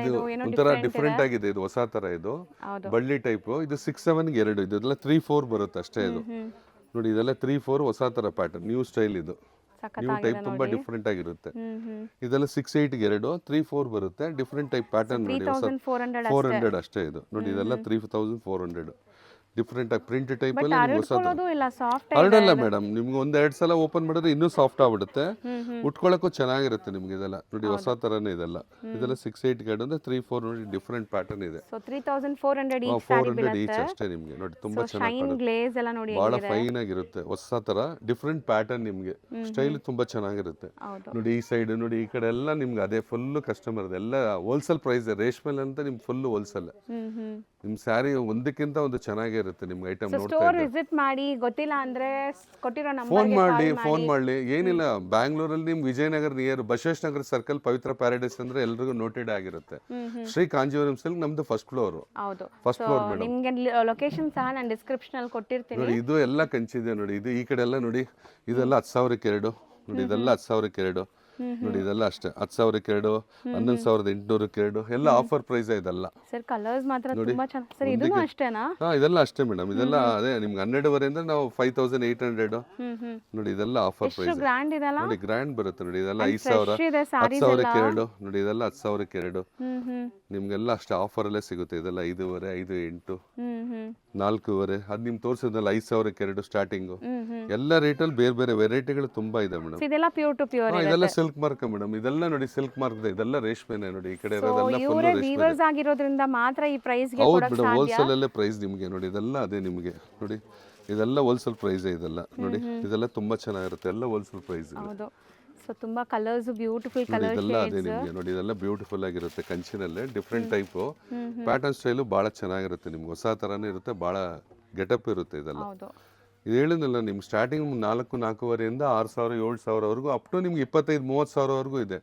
ಇದು ಒಂಥರ ಡಿಫ್ರೆಂಟ್ ಆಗಿದೆ. ಇದು ಹೊಸ ತರ, ಇದು ಬಳ್ಳಿ ಟೈಪ್. ಇದು 6-7 ಎರಡು, ಇದೆಲ್ಲ 3-4 ಬರುತ್ತೆ ಅಷ್ಟೇ. ಇದು ನೋಡಿ, ಇದೆಲ್ಲ 3-4 ಹೊಸ ತರ ಪ್ಯಾಟರ್ನ್, ನ್ಯೂ ಸ್ಟೈಲ್. ಇದು ನ್ಯೂ ಟೈಪ್, ತುಂಬಾ ಡಿಫ್ರೆಂಟ್ ಆಗಿರುತ್ತೆ. ಇದೆಲ್ಲ 6-8 ಎರಡು, 3-4 ಬರುತ್ತೆ, ಡಿಫ್ರೆಂಟ್ ಟೈಪ್ ಪ್ಯಾಟರ್ನ್ ನೋಡಿ. 400 ಅಷ್ಟೇ ಇದು ನೋಡಿ. ಇದೆಲ್ಲ 3,400 ಡಿಫ್ರೆಂಟ್ ಆಗಿ ಪ್ರಿಂಟ್ ಟೈಪ್ ಅಲ್ಲಿ ಹರಡಲ್ಲ ಮೇಡಮ್. ನಿಮ್ಗೆ 1-2 ಸಲ ಓಪನ್ ಮಾಡಿದ್ರೆ ಇನ್ನೂ ಸಾಫ್ಟ್ ಆಗ್ಬಿಡುತ್ತೆ, ಉಟ್ಕೊಳ್ಳೋಕ್ಕೂ ಚೆನ್ನಾಗಿರುತ್ತೆ ನಿಮ್ಗೆ. ಇದೆಲ್ಲ ನೋಡಿ ಹೊಸ ತರನೇ. ಇದೆಲ್ಲ 6-8 ಗೇಡ್ ಅಂದ್ರೆ 3-4 ನೋಡಿ, ಡಿಫ್ರೆಂಟ್ ಪ್ಯಾಟರ್ನ್ ಇದೆ. 400 ಈಚ್ ಅಷ್ಟೇ ನಿಮ್ಗೆ ನೋಡಿ. ತುಂಬಾ ಚೆನ್ನಾಗಿ ಬಹಳ ಫೈನ್ ಆಗಿರುತ್ತೆ, ಹೊಸ ತರ ಡಿಫ್ರೆಂಟ್ ಪ್ಯಾಟರ್ನ್ ನಿಮ್ಗೆ. ಸ್ಟೈಲ್ ತುಂಬಾ ಚೆನ್ನಾಗಿರುತ್ತೆ ನೋಡಿ. ಈ ಸೈಡ್ ನೋಡಿ, ಈ ಕಡೆ ಎಲ್ಲ ನಿಮ್ಗೆ ಅದೇ ಫುಲ್ ಕಸ್ಟಮರ್. ಎಲ್ಲ ಹೋಲ್ಸೇಲ್ ಪ್ರೈಸ್, ರೇಷ್ಮೆಲ್ ಅಂತ ನಿಮ್ಗೆ ಫುಲ್ ಹೋಲ್ಸೇಲ್. ನಿಮ್ ಸ್ಯಾರಿ ಒಂದಕ್ಕಿಂತ ಒಂದು ಚೆನ್ನಾಗಿರುತ್ತೆ ನಿಮ್ಗೆ. ಐಟಮ್ ನೋಡ್ತಾ ವಿಸಿಟ್ ಮಾಡಿ, ಗೊತ್ತಿಲ್ಲ ಅಂದ್ರೆ ಕೊಟ್ಟಿರೋ ಫೋನ್ ಮಾಡ್ಲಿ. ಏನಿಲ್ಲ, ಬ್ಯಾಂಗ್ಳೂರಲ್ಲಿ ನಿಮ್ಗೆ Vijayanagar near Basavesh Nagar circle Pavitra paradise ಅಂದ್ರೆ ಎಲ್ರಿಗೂ ನೋಟೆಡ್ ಆಗಿರುತ್ತೆ. ಶ್ರೀ ಕಾಂಜೀವರಂ ಸಿಲ್ಕ್ ನಮ್ದು first floor. First floor madam. ನಿಮ್ಗೆ ಲೊಕೇಶನ್ ಸಹ ನಾನು ಡಿಸ್ಕ್ರಿಪ್ಷನ್ ಅಲ್ಲಿ ಕೊಟ್ಟಿರ್ತೀನಿ ನೋಡಿ. ಇದು ಎಲ್ಲ ಕಂಚಿದೆ ನೋಡಿ. ಇದು ಈ ಕಡೆ ಎಲ್ಲ ನೋಡಿ, ಇದೆಲ್ಲ 10,000 ಎರಡು ನೋಡಿ. ಇದೆಲ್ಲ 10,000 ಎರಡು ನೋಡಿ. ಇದೆಲ್ಲ ಅಷ್ಟೇ 10,000 ಎರಡು, 11,800 ಎರಡು, ಎಲ್ಲ ಆಫರ್ ಪ್ರೈಸ್. ಇದೆಲ್ಲ ಸರ್ ಕಲರ್ಸ್ ಮಾತ್ರ ತುಂಬಾ ಚೆನ್ನಾಗಿ. ಸರ್ ಇದೂ ಅಷ್ಟೇನಾ? ಇದೆಲ್ಲ ಅಷ್ಟೇ ಮೇಡಮ್. ಇದೆಲ್ಲ ಅದೇ ನಿಮ್ಗೆ 12.5 ಅಂದ್ರೆ ನಾವು 5,800 ನೋಡಿ. ಇದೆಲ್ಲ ಆಫರ್ ಪ್ರೈಸ್. ಗ್ರ್ಯಾಂಡ್ ಇದೆಲ್ಲ ನೋಡಿ, ಗ್ರ್ಯಾಂಡ್ ಬರುತ್ತೆ ನೋಡಿ. ಇದೆಲ್ಲ 5,000, 10,000 ಎರಡು ನೋಡಿ. ಇದೆಲ್ಲ 10,000 ಎರಡು ನಿಮ್ಗೆಲ್ಲ ಅಷ್ಟೇ ಆಫರ್ ಅಲ್ಲೇ ಸಿಗುತ್ತೆ. ಇದೆಲ್ಲ 5.5, 5.8, 4.5. ಅದ್ ನಿಮ್ ತೋರಿಸಿದ್ನಲ್ಲ 5,000 ಎರಡು ಸ್ಟಾರ್ಟಿಂಗ್. ಎಲ್ಲ ರೇಟಲ್ಲಿ ಬೇರೆ ಬೇರೆ ವೆರೈಟಿಗಳು ತುಂಬಾ ಇದೆ ಮೇಡಮ್. ಇದೆಲ್ಲ ಪ್ಯೂರ್ ಟು ಪ್ಯೂರ್. ಇದೆಲ್ಲ ಸಿಲ್ಕ್ ಮಾರ್ಕ್ ಮೇಡಮ್. ಇದೆಲ್ಲ ನೋಡಿ ಸಿಲ್ಕ್ ಮಾರ್ಕ್ ಇದೆ. ಇದೆಲ್ಲ ರೇಷ್ಮೆನೆ ನೋಡಿ. ಈ ಕಡೆ ಇರೋದೆಲ್ಲ ಫುಲ್ ವೀವರ್ಸ್ ಆಗಿರೋದ್ರಿಂದ ಮಾತ್ರ ಈ ಪ್ರೈಸ್ ಗೆ ಹೌದು ಮೇಡಮ್. ಹೋಲ್ಸೇಲ್ ಅಲ್ಲೇ ಪ್ರೈಸ್ ನಿಮಗೆ ನೋಡಿ. ಇದೆಲ್ಲ ಅದೇ ನಿಮಗೆ ನೋಡಿ. ಇದೆಲ್ಲ ಹೋಲ್ಸೇಲ್ ಪ್ರೈಸ್. ಇದೆಲ್ಲ ನೋಡಿ. ಇದೆಲ್ಲ ತುಂಬಾ ಚೆನ್ನಾಗಿರುತ್ತೆ, ಎಲ್ಲ ಹೋಲ್ಸೇಲ್ ಪ್ರೈಸ್. ಹೌದು. ಸೊ ತುಂಬಾ ಕಲರ್ಸ್, ಬ್ಯೂಟಿಫುಲ್ ಕಲರ್ಸ್. ಇದೆಲ್ಲ ಅದೇ ನಿಮಗೆ ನೋಡಿ. ಇದೆಲ್ಲ ಬ್ಯೂಟಿಫುಲ್ ಆಗಿರುತ್ತೆ ಕಂಚಿನಲ್ಲೇ. ಡಿಫ್ರೆಂಟ್ ಟೈಪ್ ಪ್ಯಾಟರ್ನ್ ಸ್ಟೈಲು ಭಾಳ ಚೆನ್ನಾಗಿರುತ್ತೆ ನಿಮ್ಗೆ. ಹೊಸ ಥರನೇ ಇರುತ್ತೆ, ಭಾಳ ಗೆಟಪ್ ಇರುತ್ತೆ ಇದೆಲ್ಲ. ಇದು ಹೇಳಿದ್ನಲ್ಲ ನಿಮ್ಗೆ, ಸ್ಟಾರ್ಟಿಂಗ್ 4,500 6,000 7,000ವರೆಗೂ, ಅಪ್ ಟು ನಿಮ್ಗೆ 25,000-30,000ವರೆಗೂ ಇದೆ.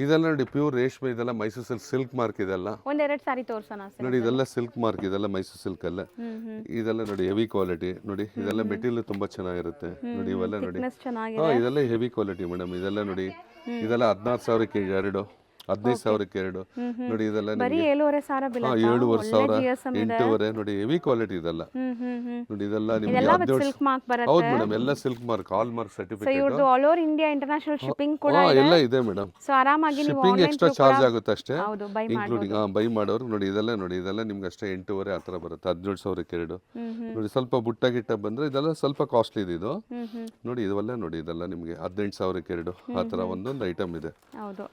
ಇದೆಲ್ಲ ನೋಡಿ ಪ್ಯೂರ್ ರೇಷ್ಮೆ. ಇದೆಲ್ಲ ಮೈಸೂರು ಸಿಲ್ಕ್ ಮಾರ್ಕ್. ಇದೆಲ್ಲ ಒಂದೆರಡು ಸಾರಿ ತೋರ್ಸೋಣ ನೋಡಿ. ಇದೆಲ್ಲ ಸಿಲ್ಕ್ ಮಾರ್ಕ್. ಇದೆಲ್ಲ ಮೈಸೂರು ಸಿಲ್ಕ್ ಅಲ್ಲ. ಇದೆಲ್ಲ ನೋಡಿ ಹೆವಿ ಕ್ವಾಲಿಟಿ ನೋಡಿ. ಇದೆಲ್ಲ ಮೆಟೀರಿಯಲ್ ತುಂಬಾ ಚೆನ್ನಾಗಿರುತ್ತೆ ನೋಡಿ. ಇವೆಲ್ಲ ನೋಡಿ, ಇದೆಲ್ಲ ಹೆವಿ ಕ್ವಾಲಿಟಿ ಮೇಡಮ್. ಇದೆಲ್ಲ ನೋಡಿ. ಇದೆಲ್ಲ 16,000 ಎರಡು 15,000ಕ್ಕೆ 2 ನೋಡಿ ಇದೆಲ್ಲ ಬರೀ ನಿಮಗೆ 7,500 ಬಿಲ್ 7,500 8,500 ನೋಡಿ ಹೆವಿ ಕ್ವಾಲಿಟಿ ಇದೆಲ್ಲ ನೋಡಿ ಇದೆಲ್ಲ ನಿಮಗೆ 17 ಸಿಲ್ಕ್ ಮಾರ್ಕ್ ಬರುತ್ತೆ. ಹೌದು ಮೇಡಮ್ ಎಲ್ಲ silk mark hallmark certificate ಇವ್ರದ್ದು all over India international shipping ಕೂಡ ಎಲ್ಲ ಇದೆ ಮೇಡಮ್. ಸೊ ಆರಾಮಾಗಿ ನೀವು ಶಿಪ್ಪಿಂಗ್ ಎಕ್ಸ್ಟ್ರಾ ಚಾರ್ಜ್ ಆಗುತ್ತೆ ಅಷ್ಟೇ, ಹೌದು ಬೈ ಇನ್ಕ್ಲೂಡಿಂಗ್ ಬೈ ಮಾಡೋರು ನೋಡಿ ಇದೆಲ್ಲ ನಿಮ್ಗೆ ಅಷ್ಟೇ 8,500 ಆ ಥರ ಬರುತ್ತೆ 17,000ಕ್ಕೆ 2 ನೋಡಿ. ಸ್ವಲ್ಪ ಬುಟ್ಟ ಗಿಟ್ಟ ಬಂದ್ರೆ ಇದೆಲ್ಲ ಸ್ವಲ್ಪ ಕಾಸ್ಟ್ಲಿ ಇದು ನೋಡಿ. ಇದೆಲ್ಲ ನಿಮಗೆ 18,000ಕ್ಕೆ 2 ಆ ಥರ ಒಂದೊಂದು ಐಟಮ್ ಇದೆ. ಹೌದು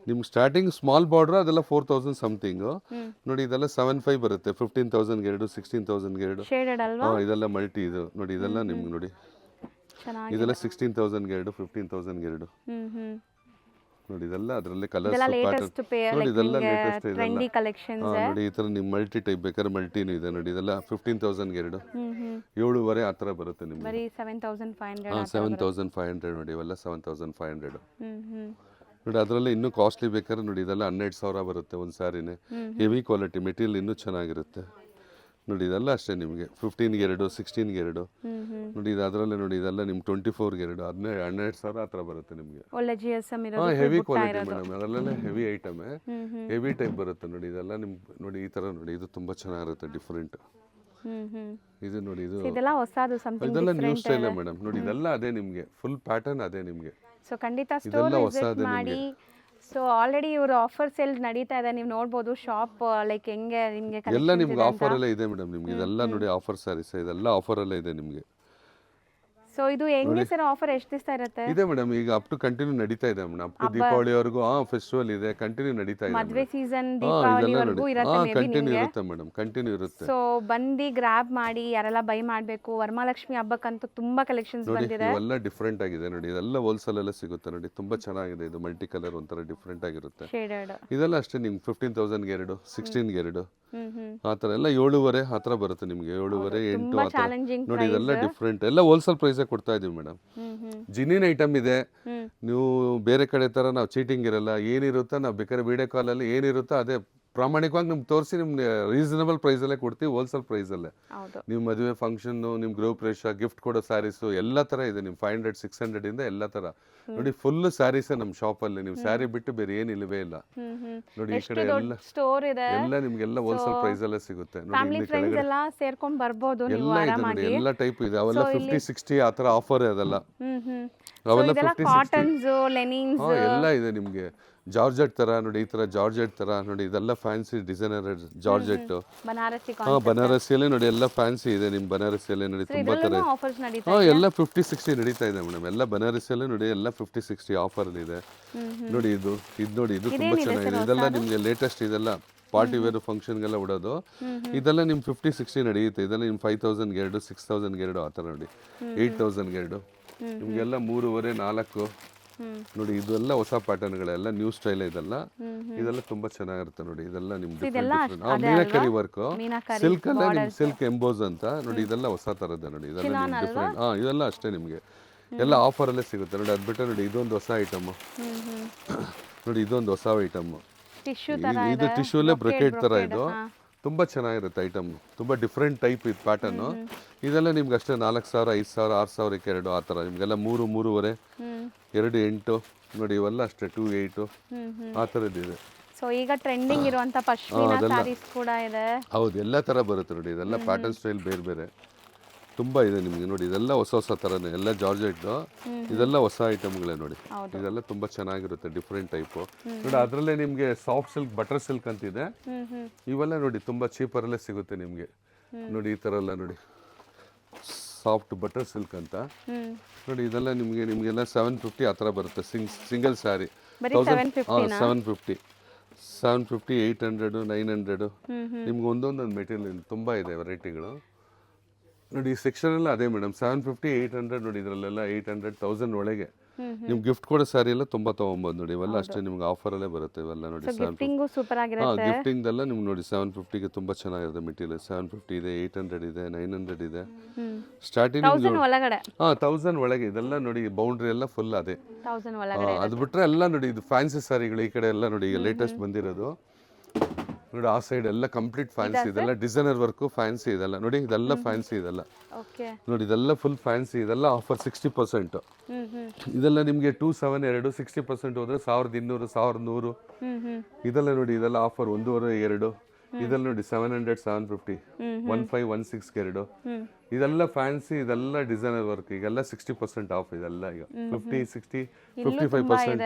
ನಿಮ್ಗೆ ಸ್ಟಾರ್ಟಿಂಗ್ ಸ್ಮಾಲ್ ಬಾರ್ಡರ್ ಅದೆಲ್ಲ 4,000 ಸಮಥಿಂಗ್ ನೋಡಿ. ಇದೆಲ್ಲ 7,500 ಬರುತ್ತೆ 15,000ಗೆ 2 16,000ಗೆ 2 ಶೇಡೆಡ್ ಅಲ್ವಾ. ಇದೆಲ್ಲ ಮಲ್ಟಿ ಇದು ನೋಡಿ. ಇದೆಲ್ಲ ನಿಮ್ಗೆ ನೋಡಿ ಇದೆಲ್ಲ 16,000ಗೆ 2 15,000ಗೆ 2 ನೋಡಿ. ಇದೆಲ್ಲ ಅದರಲ್ಲೇ ಕಲರ್ಸ್ ಪ್ಯಾಟರ್ನ್ ನೋಡಿ. ಇದೆಲ್ಲ ಲೇಟೆಸ್ಟ್ ಟ್ರೆಂಡಿ ಕಲೆಕ್ಷನ್ಸ್ ನೋಡಿ. ಈ ತರ ನಿಮ್ ಮಲ್ಟಿ ಟೈಪ್ ಬೇಕಾದ್ರೆ ಮಲ್ಟಿನೂ ಇದೆ ನೋಡಿ. ಇದೆಲ್ಲ 15,000ಗೆ 2 7,500 ಆ ಥರ ಬರುತ್ತೆ ನಿಮ್ಗೆ. ಬರೀ 7,500 7,500 ನೋಡಿ. ಇವೆಲ್ಲ 7,500 ನೋಡಿ. ಅದರಲ್ಲೇ ಇನ್ನೂ ಕಾಸ್ಟ್ಲಿ ಬೇಕಾದ್ರೆ ನೋಡಿ ಇದೆಲ್ಲ 12,000 ಬರುತ್ತೆ ಒಂದು ಸ್ಯಾರಿನೇ. ಹೆವಿ ಕ್ವಾಲಿಟಿ ಮೆಟೀರಿಯಲ್ ಇನ್ನೂ ಚೆನ್ನಾಗಿರುತ್ತೆ ನೋಡಿ. ಇದೆಲ್ಲ ಅಷ್ಟೇ ನಿಮಗೆ 15ಗೆ 2 16ಗೆ 2 ನೋಡಿ. ಇದು ಅದರಲ್ಲೇ ನೋಡಿ ಇದೆಲ್ಲ ನಿಮ್ಗೆ 24ಗೆ 2 12,000 ಆ ಥರ ಬರುತ್ತೆ ನಿಮಗೆ. ಒಳ್ಳೆ GSM ಇರೋದು ಹೆವಿ ಕ್ವಾಲಿಟಿ ಮೇಡಮ್. ಅದರಲ್ಲೇ ಹೆವಿ ಐಟಮ್ ಹೆವಿ ಟೈಪ್ ಬರುತ್ತೆ ನೋಡಿ. ಇದೆಲ್ಲ ನಿಮ್ ನೋಡಿ ಈ ತರ ನೋಡಿ. ಇದು ತುಂಬಾ ಚೆನ್ನಾಗಿರುತ್ತೆ ಡಿಫ್ರೆಂಟ್. ಇದು ನೋಡಿ ಇದೆಲ್ಲ ಹೊಸದು ಸಮಥಿಂಗ್ ಇದೆಲ್ಲ ನ್ಯೂ ಸ್ಟೈಲ್ ಮೇಡಮ್ ನೋಡಿ. ಇದೆಲ್ಲ ಅದೇ ನಿಮಗೆ ಫುಲ್ ಪ್ಯಾಟರ್ನ್ ಅದೇ ನಿಮಗೆ. ಸೊ ಖಂಡಿತ ಸ್ಟೋರ್ ವಿಸಿಟ್ ಮಾಡಿ. ಸೊ ಆಲ್ರೆಡಿ ಇವರು ಆಫರ್ ಸೇಲ್ ನಡೀತಾ ಇದೆ, ನೀವು ನೋಡ್ಬೋದು ಶಾಪ್ ಲೈಕ್ ಹೆಂಗೆ ನಿಮಗೆ ಎಲ್ಲ ನಿಮ್ಗೆ ಆಫರ್ ಎಲ್ಲ ಇದೆ ಮೇಡಮ್. ನಿಮ್ಗೆ ಇದೆಲ್ಲ ನೋಡಿ ಆಫರ್ ಸ್ಯಾರೀಸ್ ಇದೆಲ್ಲ ಆಫರ್ ಎಲ್ಲ ಇದೆ ನಿಮಗೆ. ಸೊ ಇದು ಹೆಂಗೆ ಸರ್ ಆಫರ್ ಎಷ್ಟು ದಿವಸ ಇರುತ್ತೆ? ಇದೆ ಮೇಡಮ್ ಈಗ ಅಪ್ ಟು ಕಂಟಿನ್ಯೂ ನಡೀತಾ ಇದೆ ಮೇಡಮ್. ಅಪ್ ಟು ದೀಪಾವಳಿವರೆಗೂ ಫೆಸ್ಟಿವಲ್ ಇದೆ ಕಂಟಿನ್ಯೂ ನಡೀತಾ ಇದೆ. ಮದುವೆ ಸೀಸನ್ ದೀಪಾವಳಿವರೆಗೂ ಇರುತ್ತೆ ಮೇ ಬಿ ಕಂಟಿನ್ಯೂ ಇರುತ್ತೆ ಮೇಡಮ್, ಕಂಟಿನ್ಯೂ ಇರುತ್ತೆ. ಸೊ ಬಂದು ಗ್ರಾಬ್ ಮಾಡಿ ಯಾರೆಲ್ಲ ಬೈ ಮಾಡಬೇಕು. ವರಮಹಾಲಕ್ಷ್ಮಿ ಹಬ್ಬಕ್ಕಂತೂ ತುಂಬಾ ಕಲೆಕ್ಷನ್ಸ್ ಬಂದಿದೆ. ಇವೆಲ್ಲ ಡಿಫ್ರೆಂಟ್ ಆಗಿದೆ ನೋಡಿ. ಇದೆಲ್ಲ ಹೋಲ್ಸೇಲ್ ಎಲ್ಲ ಸಿಗುತ್ತೆ ನೋಡಿ. ತುಂಬಾ ಚೆನ್ನಾಗಿದೆ. ಇದು ಮಲ್ಟಿ ಕಲರ್ ಒಂಥರ ಡಿಫ್ರೆಂಟ್ ಆಗಿರುತ್ತೆ. ಶೇಡೆಡ್ ಇದೆಲ್ಲ ಅಷ್ಟೇ ನಿಮ್ಗೆ 15,000ಗೆ 2 16ಗೆ 2 ಆ ಥರ ಎಲ್ಲ 7,500 ಆ ಥರ ಬರುತ್ತೆ ನಿಮಗೆ. 7,500 8 ಆ ಥರ ನೋಡಿ. ಇದೆಲ್ಲ ಡಿಫ್ರೆಂಟ್ ಎಲ್ಲ ಹೋಲ್ಸೇಲ್ ಪ್ರೈಸೇ ಕೊಡ್ತಾ ಇದೀವಿ ಮೇಡಮ್. ಜಿನಿನ್ ಐಟಮ್ ಇದೆ. ನೀವು ಬೇರೆ ಕಡೆ ತರ ನಾವು ಚೀಟಿಂಗ್ ಇರಲ್ಲ. ಏನಿರುತ್ತೋ ನಾವು ಬೇಕಾದ್ರೆ ವಿಡಿಯೋ ಕಾಲಲ್ಲಿ ಏನಿರುತ್ತೋ ಅದೇ ಪ್ರಾಮಾಣಿಕವಾಗಿ ನಿಮ್ಗೆ ತೋರಿಸಿ ನಿಮ್ಗೆ ರೀಸನಬಲ್ ಪ್ರೈಸಲ್ಲೇ ಕೊಡ್ತೀವಿ, ಹೋಲ್ಸೇಲ್ ಪ್ರೈಸಲ್ಲೇ. ನೀವು ಮದುವೆ ಫಂಕ್ಷನ್ನು, ನಿಮ್ಮ ಗೃಹ ಪ್ರವೇಶ, ಗಿಫ್ಟ್ ಕೊಡೋ ಸ್ಯಾರೀಸು ಎಲ್ಲ ಥರ ಇದೆ. ನಿಮ್ಮ 500 600 ಇಂದ ಎಲ್ಲ ಥರ ನೋಡಿ. ಫುಲ್ ಸ್ಯಾರೀಸೇ ನಮ್ಮ ಶಾಪಲ್ಲಿ. ನೀವು ಸ್ಯಾರಿ ಬಿಟ್ಟು ಬೇರೆ ಏನು ಇಲ್ಲವೇ ಇಲ್ಲ ನೋಡಿ. ಈ ಕಡೆ ಎಲ್ಲ ನಿಮ್ಗೆಲ್ಲ ಹೋಲ್ಸೇಲ್ ಪ್ರೈಸಲ್ಲೇ ಸಿಗುತ್ತೆ ನೋಡಿ. ಎಲ್ಲ ಸೇರ್ಕೊಂಡು ಬರ್ಬೋದು ನೀವು ಎಲ್ಲ ಇದೆ ನೋಡಿ. ಎಲ್ಲ ಟೈಪ್ ಇದೆ. ಅವೆಲ್ಲ 50 60 ಆ ಥರ ಆಫರ್ ಅದೆಲ್ಲ. ಅವೆಲ್ಲ 50 ಕಾಟನ್ಸ್ ಲೆನಿನ್ಸ್ ಎಲ್ಲ ಇದೆ ನಿಮಗೆ. ಜಾರ್ಜೆಟ್ ತರ ನೋಡಿ. ಈ ತರ ಜಾರ್ಜೆಟ್ ತರ ನೋಡಿ. ಇದೆಲ್ಲ ಫ್ಯಾನ್ಸಿ ಡಿಸೈನರ್ ಜಾರ್ಜೆಟ್. ಬನಾರಸಿಯಲ್ಲೇ ನೋಡಿ ಎಲ್ಲ ಫ್ಯಾನ್ಸಿ ಇದೆ. ನಿಮ್ ಬನಾರಸಿಯಲ್ಲೇ ನೋಡಿ ತುಂಬಾ ತರ ಎಲ್ಲ 50 60 ನಡೀತಾ ಇದೆ ಮೇಡಮ್. ಎಲ್ಲ ಬನಾರಸಿಯಲ್ಲೇ ನೋಡಿ ಎಲ್ಲ 50 60 ಆಫರ್ ಇದೆ ನೋಡಿ. ಇದು ನೋಡಿ. ಇದು ತುಂಬಾ ಚೆನ್ನಾಗಿದೆ. ಇದೆಲ್ಲ ನಿಮ್ಗೆ ಲೇಟೆಸ್ಟ್. ಇದೆಲ್ಲ ಪಾರ್ಟಿ ವೇರ್ ಫಂಕ್ಷನ್ಗೆಲ್ಲ ಉಡೋದು. ಇದೆಲ್ಲ ನಿಮ್ 50 60 ನಡೆಯುತ್ತೆ. ಇದೆಲ್ಲ ನಿಮ್ 5,000ಗೆ 2 6,000ಗೆ 2 ಆ ಥರ ನೋಡಿ. 8,000ಗೆ 2 ನಿಮ್ಗೆಲ್ಲ 3.5 4 ನೋಡಿ. ಇದೆಲ್ಲ ಹೊಸ ಪ್ಯಾಟರ್ನ್ಗಳೆಲ್ಲ ನ್ಯೂ ಸ್ಟೈಲ್. ಇದೆಲ್ಲ ತುಂಬಾ ಚೆನ್ನಾಗಿರುತ್ತೆ ನೋಡಿ. ಇದೆಲ್ಲ ನಿಮ್ದು ಮೀನಾಕರಿ ವರ್ಕ್ ಸಿಲ್ಕ್ ಅಲ್ಲ ನಿಮ್ ಸಿಲ್ಕ್ ಎಂಬೋಸ್ ಅಂತ ನೋಡಿ. ಇದೆಲ್ಲ ಹೊಸ ತರದ್ದು ನೋಡಿ. ಇದೆಲ್ಲ ಡಿಫ್ರೆಂಟ್. ಇದೆಲ್ಲ ಅಷ್ಟೇ ನಿಮ್ಗೆ ಎಲ್ಲ ಆಫರ್ ಅಲ್ಲೇ ಸಿಗುತ್ತೆ ನೋಡಿ. ಅದ್ ಬಿಟ್ಟರೆ ನೋಡಿ ಇದೊಂದು ಹೊಸ ಐಟಮ್ ನೋಡಿ. ಇದೊಂದು ಹೊಸ ಐಟಮ್. ಇದು ಟಿಶ್ಯೂಲೇ ಬ್ರಕೆಟ್ ತರ. ಇದು ತುಂಬಾ ಚೆನ್ನಾಗಿರುತ್ತೆ ಐಟಮ್. ತುಂಬಾ ಡಿಫ್ರೆಂಟ್ ಟೈಪ್ ಇದು ಪ್ಯಾಟರ್ನ್. ಇದೆಲ್ಲ ನಿಮ್ಗೆ ಅಷ್ಟೇ 4,000 5,000 6,000ಕ್ಕೆ 2 ಆ ಥರ. ನಿಮ್ಗೆಲ್ಲ 3 3.5 2 8 ನೋಡಿ. ಇವೆಲ್ಲ ಅಷ್ಟೇ 2 8 ಆ ಥರದ್ದಿದೆ. ಸೊ ಈಗ ಟ್ರೆಂಡಿಂಗ್ ಇರುವಂತ ಪಶ್ಮಿನಾ ಸ್ಯಾರೀಸ್ ಕೂಡ ಇದೆ. ಹೌದು ಎಲ್ಲ ಥರ ಬರುತ್ತೆ ನೋಡಿ. ಇದೆಲ್ಲ ಪ್ಯಾಟರ್ನ್ ಸ್ಟೈಲ್ ಬೇರೆ ಬೇರೆ ತುಂಬಾ ಇದೆ ನಿಮಗೆ ನೋಡಿ. ಇದೆಲ್ಲ ಹೊಸ ಹೊಸ ಥರನೇ ಎಲ್ಲ ಜಾರ್ಜೆಟ್. ಇದೆಲ್ಲ ಹೊಸ ಐಟಮ್ಗಳೇ ನೋಡಿ. ಇದೆಲ್ಲ ತುಂಬಾ ಚೆನ್ನಾಗಿರುತ್ತೆ ಡಿಫ್ರೆಂಟ್ ಟೈಪು ನೋಡಿ. ಅದರಲ್ಲೇ ನಿಮಗೆ ಸಾಫ್ಟ್ ಸಿಲ್ಕ್ ಬಟರ್ ಸಿಲ್ಕ್ ಅಂತಿದೆ. ಇವೆಲ್ಲ ನೋಡಿ ತುಂಬಾ ಚೀಪರಲ್ಲೇ ಸಿಗುತ್ತೆ ನಿಮಗೆ ನೋಡಿ. ಈ ಥರ ಎಲ್ಲ ನೋಡಿ ಸಾಫ್ಟ್ ಬಟರ್ ಸಿಲ್ಕ್ ಅಂತ ನೋಡಿ. ಇದೆಲ್ಲ ನಿಮಗೆಲ್ಲ 750 ಆ ಥರ ಬರುತ್ತೆ ಸಿಂಗಲ್ ಸ್ಯಾರಿ. 750 800 900 ನಿಮ್ಗೆ ಒಂದೊಂದೊಂದು ಮೆಟೀರಿಯಲ್ ತುಂಬಾ ಇದೆ ವೆರೈಟಿಗಳು ನೋಡಿ. ಈ ಸೆಕ್ಷನ್ ಎಲ್ಲ ಅದೇ ಮೇಡಮ್. 750 800 ನೋಡಿ. ಇದರಲ್ಲೆಲ್ಲ 800 1000 ಒಳಗೆ ನಿಮ್ಗೆ ಗಿಫ್ಟ್ ಕೊಡೋ ಸ್ಯಾರಿ ಎಲ್ಲ ತುಂಬಾ ತಗೊಬೋದು ನೋಡಿ. ಇವೆಲ್ಲ ಅಷ್ಟೇ ನಿಮ್ಗೆ ಆಫರ್ ಅಲ್ಲೇ ಬರುತ್ತೆ ಇವೆಲ್ಲ ನೋಡಿ. ಗಿಫ್ಟಿಂಗ್ ಎಲ್ಲ ನಿಮ್ಗೆ ನೋಡಿ 750ಗೆ ತುಂಬಾ ಚೆನ್ನಾಗಿರುತ್ತೆ ಮೆಟೀರಿಯಲ್. 750 ಇದೆ 800 ಇದೆ 900 ಇದೆ ಸ್ಟಾರ್ಟಿಂಗ್ 1000 ಒಳಗೆ. ಇದೆಲ್ಲ ನೋಡಿ ಬೌಂಡ್ರಿ ಎಲ್ಲ ಫುಲ್ ಅದೇ. ಅದು ಬಿಟ್ರೆ ಎಲ್ಲ ನೋಡಿ ಇದು ಫ್ಯಾನ್ಸಿ ಸ್ಯಾರಿಗಳು ಈ ಕಡೆ ಎಲ್ಲ ನೋಡಿ. ಈಗ ಲೇಟೆಸ್ಟ್ ಬಂದಿರೋದು ನೋಡಿ ಆ ಸೈಡ್ ಎಲ್ಲ ಕಂಪ್ಲೀಟ್ ಫ್ಯಾನ್ಸಿ, ಇದೆಲ್ಲ ಡಿಸೈನರ್ ವರ್ಕ್ ಫ್ಯಾನ್ಸಿ ಇದೆಲ್ಲ ನೋಡಿ, ಇದೆಲ್ಲ ಫ್ಯಾನ್ಸಿ ಇದೆಲ್ಲ ನೋಡಿ, ಇದೆಲ್ಲ ಫುಲ್ ಫ್ಯಾನ್ಸಿ, ಇದೆಲ್ಲ ಆಫರ್ 60%. ಇದೆಲ್ಲ ನಿಮಗೆ 272 60% ಹೋದ್ರೆ 1200 1100. ಇದೆಲ್ಲ ನೋಡಿ, ಇದೆಲ್ಲ ಆಫರ್ 1.5 2. ಇದೆಲ್ಲ ನೋಡಿ 700 750 1516 2. ಇದೆಲ್ಲ ಫ್ಯಾನ್ಸಿ, ಇದೆಲ್ಲ ಡಿಸೈನರ್ ವರ್ಕ್, ಈಗೆಲ್ಲ 60% ಆಫ್. ಇದೆಲ್ಲ ಈಗ 50 60 55%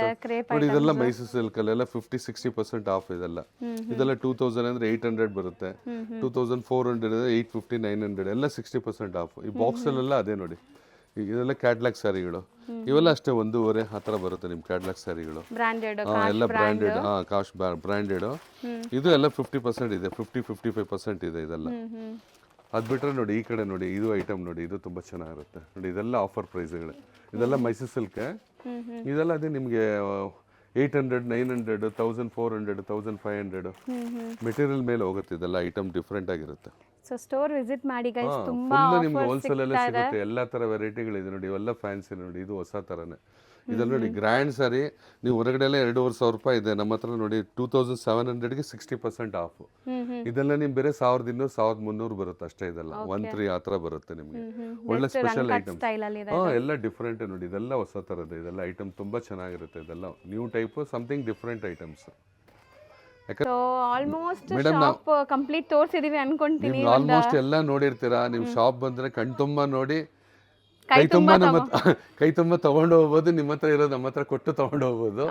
ನೋಡಿ. ಇದೆಲ್ಲ ಮೈಸೂರು ಸಿಲ್ಕ್ ಅಲ್ಲೆಲ್ಲ 50 60% ಆಫ್. ಇದೆಲ್ಲ 2000 ಅಂದ್ರೆ 800 ಬರುತ್ತೆ, 2400 850 900 ಎಲ್ಲ 60% ಆಫ್. ಈ ಬಾಕ್ಸ್ ಅಲ್ಲೆಲ್ಲ ಅದೇ ನೋಡಿ, ಇದೆಲ್ಲ ಕ್ಯಾಟ್ಲಾಗ್ ಸ್ಯಾರಿಗಳು, ಇವೆಲ್ಲ ಅಷ್ಟೇ 1.5 ಆ ಥರ ಬರುತ್ತೆ ನಿಮ್ಮ ಕ್ಯಾಟ್ಲಾಗ್ ಸ್ಯಾರಿಗಳು. ಎಲ್ಲ ಬ್ರ್ಯಾಂಡೆಡ್, ಕಾಸ್ಟ್ ಬ್ರ್ಯಾಂಡೆಡ್. ಇದು ಎಲ್ಲ 50% ಇದೆ, 50-55% ಇದೆ ಇದೆಲ್ಲ. ಅದು ಬಿಟ್ಟರೆ ನೋಡಿ ಈ ಕಡೆ ನೋಡಿ, ಇದು ಐಟಮ್ ನೋಡಿ, ಇದು ತುಂಬ ಚೆನ್ನಾಗಿರುತ್ತೆ ನೋಡಿ. ಇದೆಲ್ಲ ಆಫರ್ ಪ್ರೈಸ್ಗಳು, ಇದೆಲ್ಲ ಮೈಸೂರು ಸಿಲ್ಕ್. ಇದೆಲ್ಲ ಅದೇ ನಿಮಗೆ 800 900 1400 1500 ಮೆಟೀರಿಯಲ್ ಮೇಲೆ ಹೋಗುತ್ತೆ. ಇದೆಲ್ಲ ಐಟಮ್ ಡಿಫ್ರೆಂಟ್ ಆಗಿರುತ್ತೆ. ಸೊ ಸ್ಟೋರ್ ವಿಸಿಟ್ ಮಾಡಿ ಗೈಸ್, ತುಂಬಾ ನಿಮ್ಗೆ ಹೋಲ್ಸೇಲ್ ಎಲ್ಲ ಸಿಗುತ್ತೆ. ಎಲ್ಲಾ ತರ ವೆರೈಟಿಗಳಿದೆ ನೋಡಿ, ಇವೆಲ್ಲ ಫ್ಯಾನ್ಸಿ ನೋಡಿ, ಇದು ಹೊಸ ತರನೇ. ಇದೆಲ್ಲ ನೋಡಿ ಗ್ರ್ಯಾಂಡ್ ಸಾರಿ, ನೀವು ಹೊರಗಡೆ ಎಲ್ಲ 2500 ರೂಪಾಯಿ ಇದೆ, ನಮ್ಮ ಹತ್ರ ನೋಡಿ 2700ಗೆ 60% ಆಫ್. ಇದೆಲ್ಲ ನಿಮ್ ಬೇರೆ 1200 1300 ಬರುತ್ತೆ ಅಷ್ಟೇ. ಇದೆಲ್ಲ 13 ಆ ತರ ಬರುತ್ತೆ ನಿಮ್ಗೆ. ಒಳ್ಳೆ ಸ್ಪೆಷಲ್ ಐಟಮ್, ಎಲ್ಲ ಡಿಫ್ರೆಂಟ್ ನೋಡಿ. ಇದೆಲ್ಲ ಹೊಸ ತರದ್ದು, ಇದೆಲ್ಲ ಐಟಮ್ ತುಂಬಾ ಚೆನ್ನಾಗಿರುತ್ತೆ. ಇದೆಲ್ಲ new type something different items. Complete ತೋರಿಸಿದೀವಿ ಅನ್ಕೊಂತೀನಿ. ಆಲ್ಮೋಸ್ಟ್ ಎಲ್ಲ ನೋಡಿರ್ತೀರಾ, ನಿಮ್ ಶಾಪ್ ಬಂದ್ರೆ ಕಣ್ತುಂಬ ನೋಡಿ, ಕೈ ತುಂಬ ತಗೊಂಡು ಹೋಗ್ಬೋದು. ನಿಮ್ಮ ಹತ್ರ ಇರೋದು ನಮ್ಮ ಹತ್ರ ಕೊಟ್ಟು ತಗೊಂಡು ಹೋಗ್ಬೋದು.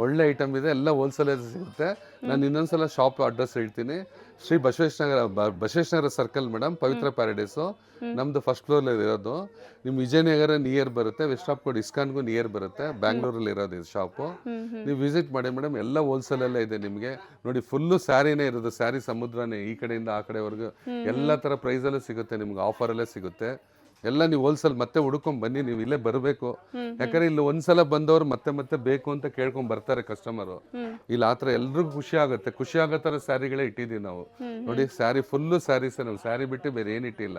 ಒಳ್ಳೆ ಐಟಮ್ ಇದೆ, ಎಲ್ಲ ಹೋಲ್ಸೇಲ್ ಸಿಗುತ್ತೆ. ನಾನು ಇನ್ನೊಂದ್ಸಲ ಶಾಪ್ ಅಡ್ರೆಸ್ ಹೇಳ್ತೀನಿ. ಶ್ರೀ ಬಸವೇಶ್ವರ ಸರ್ಕಲ್ ಮೇಡಮ್, ಪವಿತ್ರ ಪ್ಯಾರಡೈಸು ನಮ್ದು ಫಸ್ಟ್ ಫ್ಲೋರ್ ಇರೋದು. ನಿಮ್ ವಿಜಯನಗರ ನಿಯರ್ ಬರುತ್ತೆ, ವೆಸ್ಟ್ ಸ್ಟಾಪ್ ಕೋಡ್ ಇಸ್ಕಾನ್ಗೂ ನಿಯರ್ ಬರುತ್ತೆ, ಬ್ಯಾಂಗ್ಳೂರಲ್ಲಿ ಇರೋದು ಇದು ಶಾಪು. ನೀವು ವಿಸಿಟ್ ಮಾಡಿ ಮೇಡಮ್, ಎಲ್ಲ ಹೋಲ್ಸೇಲ್ ಎಲ್ಲ ಇದೆ ನಿಮಗೆ. ನೋಡಿ ಫುಲ್ಲು ಸ್ಯಾರಿನೇ ಇರೋದು, ಸ್ಯಾರಿ ಸಮುದ್ರನೇ ಈ ಕಡೆಯಿಂದ ಆ ಕಡೆವರೆಗೂ ಎಲ್ಲ ತರ ಪ್ರೈಸ್ ಅಲ್ಲೂ ಸಿಗುತ್ತೆ ನಿಮ್ಗೆ, ಆಫರ್ ಅಲ್ಲೇ ಸಿಗುತ್ತೆ. ಎಲ್ಲ ನೀವು ಹೋಲ್ಸೇಲ್ ಮತ್ತೆ ಹುಡ್ಕೊಂಡ್ ಬನ್ನಿ, ನೀವು ಇಲ್ಲೇ ಬರಬೇಕು. ಯಾಕಂದ್ರೆ ಇಲ್ಲಿ ಒಂದ್ಸಲ ಬಂದವ್ರು ಮತ್ತೆ ಮತ್ತೆ ಬೇಕು ಅಂತ ಕೇಳ್ಕೊಂಡ್ ಬರ್ತಾರೆ ಕಸ್ಟಮರ್. ಇಲ್ಲಿ ಆತರ ಎಲ್ರಿಗೂ ಖುಷಿ ಆಗುತ್ತೆ, ಖುಷಿ ಆಗೋ ತರ ಸ್ಯಾರಿಗಳೇ ಇಟ್ಟಿದೀವಿ ನಾವು. ನೋಡಿ ಸ್ಯಾರಿ ಫುಲ್ಲು ಸ್ಯಾರೀಸ್, ನಾವು ಸ್ಯಾರಿ ಬಿಟ್ಟು ಬೇರೆ ಏನಿಟ್ಟಿಲ್ಲ,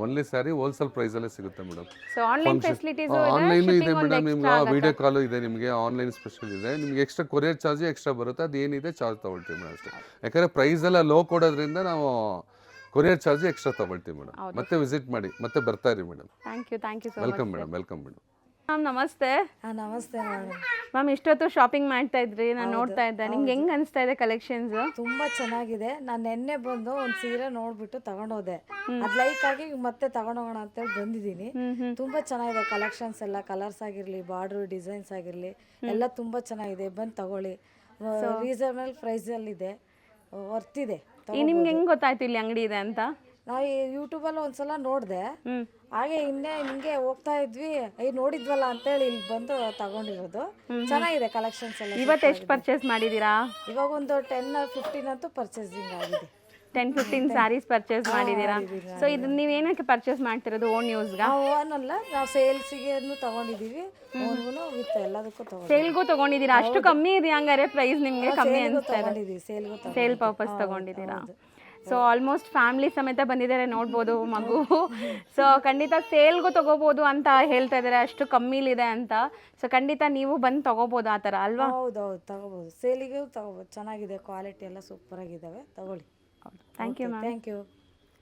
ಓನ್ಲಿ ಸ್ಯಾರಿ ಹೋಲ್ಸೇಲ್ ಪ್ರೈಸ್ ಅಲ್ಲೇ ಸಿಗುತ್ತೆ ಮೇಡಮ್. ಆನ್ಲೈನ್ ಇದೆ ಮೇಡಮ್, ನಿಮ್ಗೆ ವಿಡಿಯೋ ಕಾಲ್ ಇದೆ, ನಿಮ್ಗೆ ಆನ್ಲೈನ್ ಸ್ಪೆಷಲ್ ಇದೆ. ನಿಮ್ಗೆ ಎಕ್ಸ್ಟ್ರಾ ಕೊರಿಯರ್ ಚಾರ್ಜ್ ಎಕ್ಸ್ಟ್ರಾ ಬರುತ್ತೆ, ಅದೇನಿದೆ ಚಾರ್ಜ್ ತಗೊಳ್ತೀವಿ ಮೇಡಮ್ ಅಷ್ಟೇ. ಯಾಕಂದ್ರೆ ಪ್ರೈಸ್ ಎಲ್ಲ ಲೋ ಕೊಡೋದ್ರಿಂದ ನಾವು ಕೊರಿಯರ್ ಚಾರ್ಜ್ ಎಕ್ಸ್ಟ್ರಾ ತಗೊಳ್ತೀವಿ ಮೇಡಮ್. ಮತ್ತೆ ವಿಸಿಟ್ ಮಾಡಿ, ಮತ್ತೆ ಬರ್ತಾ ಇರಿ madam. Thank you welcome madam. Welcome madam. Ma'am ನಮಸ್ತೆ. ನಮಸ್ತೆ ಮ್ಯಾಮ್, ಇಷ್ಟೊತ್ತು ಶಾಪಿಂಗ್ ಮಾಡ್ತಾ ಇದ್ರಿ, ನಾನು ನೋಡ್ತಾ ಇದ್ದೆ. ನಿಮ್ಗೆ ಹೆಂಗ್ ಅನಿಸ್ತಾ ಇದೆ ಕಲೆಕ್ಷನ್ಸ್? ತುಂಬಾ ಚೆನ್ನಾಗಿದೆ. ನಾನು ನಿನ್ನೆ ಬಂದು ಒಂದು ಸೀರೆ ನೋಡ್ಬಿಟ್ಟು ತಗೊಂಡೋದೆ, ಅದ್ ಲೈಕ್ ಆಗಿ ಮತ್ತೆ ತಗೊಂಡೋಗೋಣ ಅಂತೇಳಿ ಬಂದಿದ್ದೀನಿ. ತುಂಬಾ ಚೆನ್ನಾಗಿದೆ ಕಲೆಕ್ಷನ್ಸ್ ಎಲ್ಲ, ಕಲರ್ಸ್ ಆಗಿರ್ಲಿ, ಬಾರ್ಡರ್ ಡಿಸೈನ್ಸ್ ಆಗಿರ್ಲಿ, ಎಲ್ಲ ತುಂಬಾ ಚೆನ್ನಾಗಿದೆ. ಬಂದು ತಗೊಳ್ಳಿ, ರೀಸನಬಲ್ ಪ್ರೈಸ್ ಅಲ್ಲಿ ಇದೆ, ವರ್ತ್ ಇದೆ. ನಿಮ್ಗೆ ಹೆಂಗ್ ಗೊತ್ತಾಯ್ತು ಇಲ್ಲಿ ಅಂಗಡಿ ಇದೆ ಅಂತ? ನಾವು ಯೂಟ್ಯೂಬಲ್ಲಿ ಒಂದ್ಸಲ ನೋಡಿದೆ, ಹಾಗೆ ಹಿಂಗೆ ಹೋಗ್ತಾ ಇದ್ವಿ, ನೋಡಿದ್ವಲ್ಲ ಅಂತೇಳಿ ಇಲ್ಲಿ ಬಂದು ತಗೊಂಡಿರೋದು. ಚೆನ್ನಾಗಿದೆ ಕಲೆಕ್ಷನ್ಸ್ ಎಲ್ಲ. ಇವತ್ತು ಎಷ್ಟು ಪರ್ಚೇಸ್ ಮಾಡಿದೀರಾ? ಇವಾಗ ಒಂದು 10-15 ಅಂತೂ ಪರ್ಚೇಸಿಂಗ್ ಆಗಿದೆ. 10-15 ಸ್ಯಾರೀಸ್ ಪರ್ಚೇಸ್ ಮಾಡಿದೀರಾ? ಸೊ ಇದನ್ನ ನೀವು ಏನಕ್ಕೆ ಪರ್ಚೇಸ್ ಮಾಡ್ತಿರೋದು? ಓನ್ ಯೂಸ್ಗೆ? ಓನ್ ಅಲ್ಲ, ನಾವು ಸೇಲ್ಸಿಗೆ ತಗೊಂಡಿದೀವಿ, ಓನ್ಗೂ ವಿತ್ ಎಲ್ಲದಕ್ಕೂ ತಗೊಂಡಿದ್ದೀವಿ. ಸೇಲ್ಗೂ ತಗೊಂಡಿದ್ದೀರಾ? ಅಷ್ಟು ಕಮ್ಮಿ ಇದೆ ಹಂಗಾರೆ ಪ್ರೈಸ್ ನಿಮ್ಗೆ? ಕಮ್ಮಿ ಅನಿಸ್ತಾ ಇದೆ. ಸೇಲ್ ಪರ್ಪಸ್ ತಗೊಂಡಿದ್ದೀರಾ? ಸೊ ಆಲ್ಮೋಸ್ಟ್ ಫ್ಯಾಮಿಲಿ ಸಮೇತ ಬಂದಿದ್ದಾರೆ, ನೋಡ್ಬೋದು ಮಗು. ಸೊ ಖಂಡಿತ ಸೇಲ್ಗೂ ತಗೋಬೋದು ಅಂತ ಹೇಳ್ತಾ ಇದ್ದಾರೆ, ಅಷ್ಟು ಕಮ್ಮಿಲಿದೆ ಅಂತ. ಸೊ ಖಂಡಿತ ನೀವು ಬಂದು ತಗೋಬೋದು ಆ ಥರ ಅಲ್ವಾ? ಹೌದೌದು, ತಗೋಬೋದು. ಸೇಲಿಗೂ ತಗೋಬೋದು. ಚೆನ್ನಾಗಿದೆ, ಕ್ವಾಲಿಟಿ ಎಲ್ಲ ಸೂಪರ್ ಆಗಿದ್ದಾವೆ, ತಗೊಳ್ಳಿ. Thank you ma'am. Thank you.